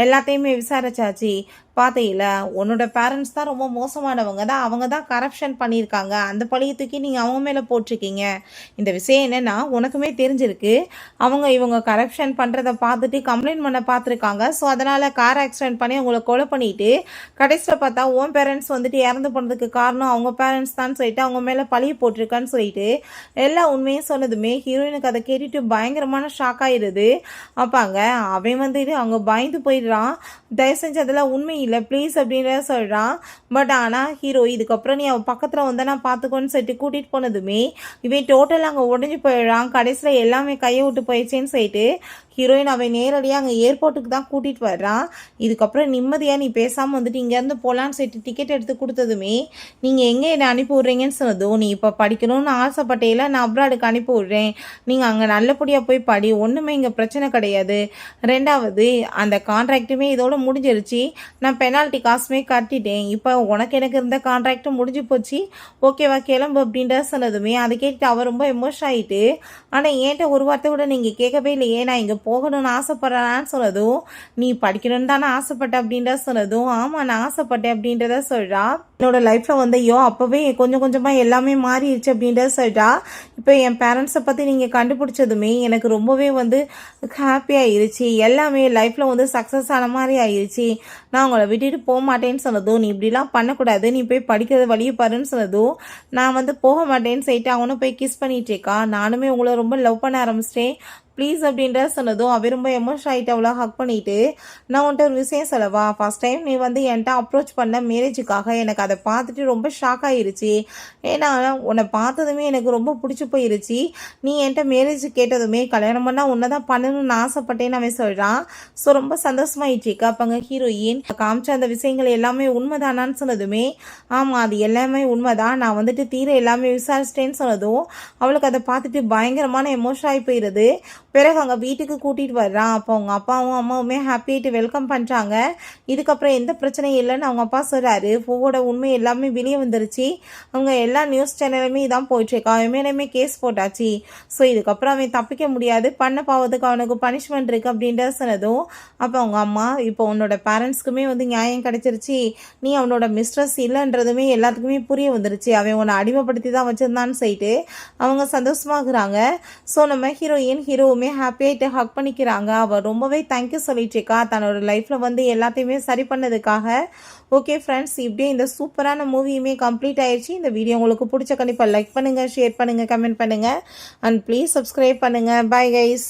எல்லாத்தையுமே விசாரிச்சாச்சு, பார்த்தையில உன்னோட பேரண்ட்ஸ் தான் ரொம்ப மோசமானவங்க தான், அவங்க தான் கரப்ஷன் பண்ணியிருக்காங்க, அந்த பழியை தூக்கி நீங்கள் அவங்க மேலே போட்டிருக்கீங்க. இந்த விஷயம் என்னென்னா உனக்குமே தெரிஞ்சிருக்கு, இவங்க கரப்ஷன் பண்ணுறதை பார்த்துட்டு கம்ப்ளைண்ட் பண்ண பார்த்துருக்காங்க. ஸோ அதனால் கார் ஆக்சிடென்ட் பண்ணி அவங்கள கொலை பண்ணிவிட்டு கடைசியில் பார்த்தா உன் பேரண்ட்ஸ் வந்துட்டு இறந்து போனதுக்கு காரணம் அவங்க பேரண்ட்ஸ் தான் சொல்லிட்டு அவங்க மேலே பழியை போட்டிருக்கான்னு சொல்லிட்டு எல்லா உண்மையும் சொன்னதுமே ஹீரோயினுக்கு அதை கேட்டுட்டு பயங்கரமான ஷாக் ஆயிடுது. அப்பாங்க அவன் வந்துட்டு அவங்க பயந்து போயிடுறான், தயவு செஞ்சு அதெல்லாம் உண்மை இல்லை ப்ளீஸ் அப்படின்ற சொல்கிறான். பட் ஆனால் ஹீரோ இதுக்கப்புறம் நீ அவன் பக்கத்தில் வந்தால் நான் பார்த்துக்கோன்னு சொல்லிட்டு கூட்டிகிட்டு போனதுமே இவன் டோட்டலாக அங்கே உடஞ்சி போயிடுறான். கடைசியில் எல்லாமே கையை விட்டு போயிடுச்சேன்னு சொல்லிட்டு ஹீரோயின் அவன் நேரடியாக அங்கே ஏர்போர்ட்டுக்கு தான் கூட்டிகிட்டு வர்றான். இதுக்கப்புறம் நிம்மதியாக நீ பேசாமல் வந்துட்டு இங்கேருந்து போகலான்னு சொல்லிட்டு டிக்கெட் எடுத்து கொடுத்ததுமே நீங்கள் எங்கே என்னை அனுப்பி விட்றீங்கன்னு சொன்னதும் நீ இப்போ படிக்கணும்னு ஆசைப்பட்டையில நான் அப்ராடுக்கு அனுப்பி விட்றேன், நீங்கள் அங்கே நல்லபடியாக போய் படி, ஒன்றுமே இங்கே பிரச்சனை கிடையாது, ரெண்டாவது அந்த கான்ட்ராக்ட்டுமே இதோட முடிஞ்சிருச்சு, நான் பெனால்ட்டி காசுமே கட்டிட்டேன், இப்போ உனக்கு எனக்கு இருந்த கான்ட்ராக்டும் முடிஞ்சு போச்சு, ஓகேவா கிளம்பு அப்படின்ற சொன்னதுமே அதை கேட்டுட்டு அவர் ரொம்ப எமோஷன் ஆகிட்டு ஆனால் என்கிட்ட ஒரு வார்த்தை கூட நீங்கள் கேட்கவே இல்லையே, நான் இங்கே போகணும்னு ஆசைப்பட்றான்னு சொன்னதும் நீ படிக்கணும்னு தானே ஆசைப்பட்ட அப்படின்ற சொன்னதும் ஆமாம் நான் ஆசைப்பட்டேன் அப்படின்றத சொல்கிறா. என்னோட லைஃப்பில் வந்து ஐயோ அப்போவே கொஞ்சம் கொஞ்சமாக எல்லாமே மாறிடுச்சு அப்படின்றத சொல்கிறா. இப்போ என் பேரண்ட்ஸை பற்றி நீங்கள் கண்டுபிடிச்சதுமே எனக்கு ரொம்பவே வந்து ஹாப்பி ஆகிருச்சு, எல்லாமே லைஃப்பில் வந்து சக்ஸஸ் ஆன மாதிரி ஆயிடுச்சு, நான் உங்களை விட்டுட்டு போக மாட்டேன்னு சொன்னதும் நீ இப்படிலாம் பண்ணக்கூடாது, நீ போய் படிக்கிறது வழியை பாருன்னு சொன்னதும் நான் வந்து போக மாட்டேன்னு சொல்லிட்டு அவனும் போய் கிஸ் பண்ணிட்டு இருக்கா. நானுமே உங்களை ரொம்ப லவ் பண்ண ஆரம்பிச்சிட்டேன் ப்ளீஸ் அப்படின்ற சொன்னதும் அவன் ரொம்ப எமோஷன் ஆகிட்டு அவ்வளோ ஹக் பண்ணிவிட்டு நான் உன்ட்ட ஒரு விஷயம் சொல்லவா, ஃபஸ்ட் டைம் நீ வந்து என்கிட்ட அப்ரோச் பண்ண மேரேஜுக்காக எனக்கு அதை பார்த்துட்டு ரொம்ப ஷாக் ஆகிருச்சு, ஏன்னா உன்னை பார்த்ததுமே எனக்கு ரொம்ப பிடிச்சி போயிருச்சு, நீ என்கிட்ட மேரேஜ் கேட்டதுமே கல்யாணம் பண்ணால் உன்னை தான் பண்ணணும்னு ஆசைப்பட்டேன்னு அவன் சொல்கிறான். ஸோ ரொம்ப சந்தோஷமாயிடுச்சுக்கா. அப்போங்க ஹீரோயின் காமிச்ச அந்த விஷயங்கள் எல்லாமே உண்மைதானான்னு சொன்னதுமே ஆமாம் அது எல்லாமே உண்மைதான், நான் வந்துட்டு தீர எல்லாமே விசாரிச்சிட்டேன்னு சொன்னதும் அவளுக்கு அதை பார்த்துட்டு பயங்கரமான எமோஷன் ஆகி போயிடுது. பிறகு அங்கே வீட்டுக்கு கூட்டிகிட்டு வர்றான். அப்போ அவங்க அப்பாவும் அம்மாவுமே ஹாப்பியாகிட்டு வெல்கம் பண்ணுறாங்க. இதுக்கப்புறம் எந்த பிரச்சனையும் இல்லைன்னு அவங்க அப்பா சொல்கிறாரு. பூவோட உண்மை எல்லாமே வெளியே வந்துருச்சு. அவங்க எல்லா நியூஸ் சேனலுமே இதான் போயிட்டுருக்கு. அவன் மேலேயுமே கேஸ் போட்டாச்சு. ஸோ இதுக்கப்புறம் அவன் தப்பிக்க முடியாது, பண்ண பாவத்துக்கு அவனுக்கு பனிஷ்மெண்ட் இருக்குது அப்படின்ற சொன்னதும் அப்போ அவங்க அம்மா, இப்போ உன்னோட பேரண்ட்ஸ்க்குமே நியாயம் கிடைச்சிருச்சு, நீ அவனோட மிஸ்ட்ரஸ் இல்லைன்றதுமே எல்லாத்துக்குமே புரிய வந்துருச்சு, அவன் உன்னை அடிமைப்படுத்தி தான் வச்சுருந்தான்னு சொல்லிட்டு அவங்க சந்தோஷமாகறாங்க. ஸோ நம்ம ஹீரோவுமே ஹாப்பியாகிட்டு ஹக் பண்ணிக்கிறாங்க. அவள் ரொம்பவே தேங்க்யூ சொல்லிட்டு இருக்கா தன்னோட லைஃப்பில் எல்லாத்தையுமே சரி பண்ணதுக்காக. ஓகே ஃப்ரெண்ட்ஸ், இப்படியே இந்த சூப்பரான மூவியுமே கம்ப்ளீட் ஆயிடுச்சு. இந்த வீடியோ உங்களுக்கு பிடிச்ச கண்டிப்பாக லைக் பண்ணுங்கள், ஷேர் பண்ணுங்கள், கமெண்ட் பண்ணுங்கள் அண்ட் ப்ளீஸ் சப்ஸ்கிரைப் பண்ணுங்கள். Bye guys.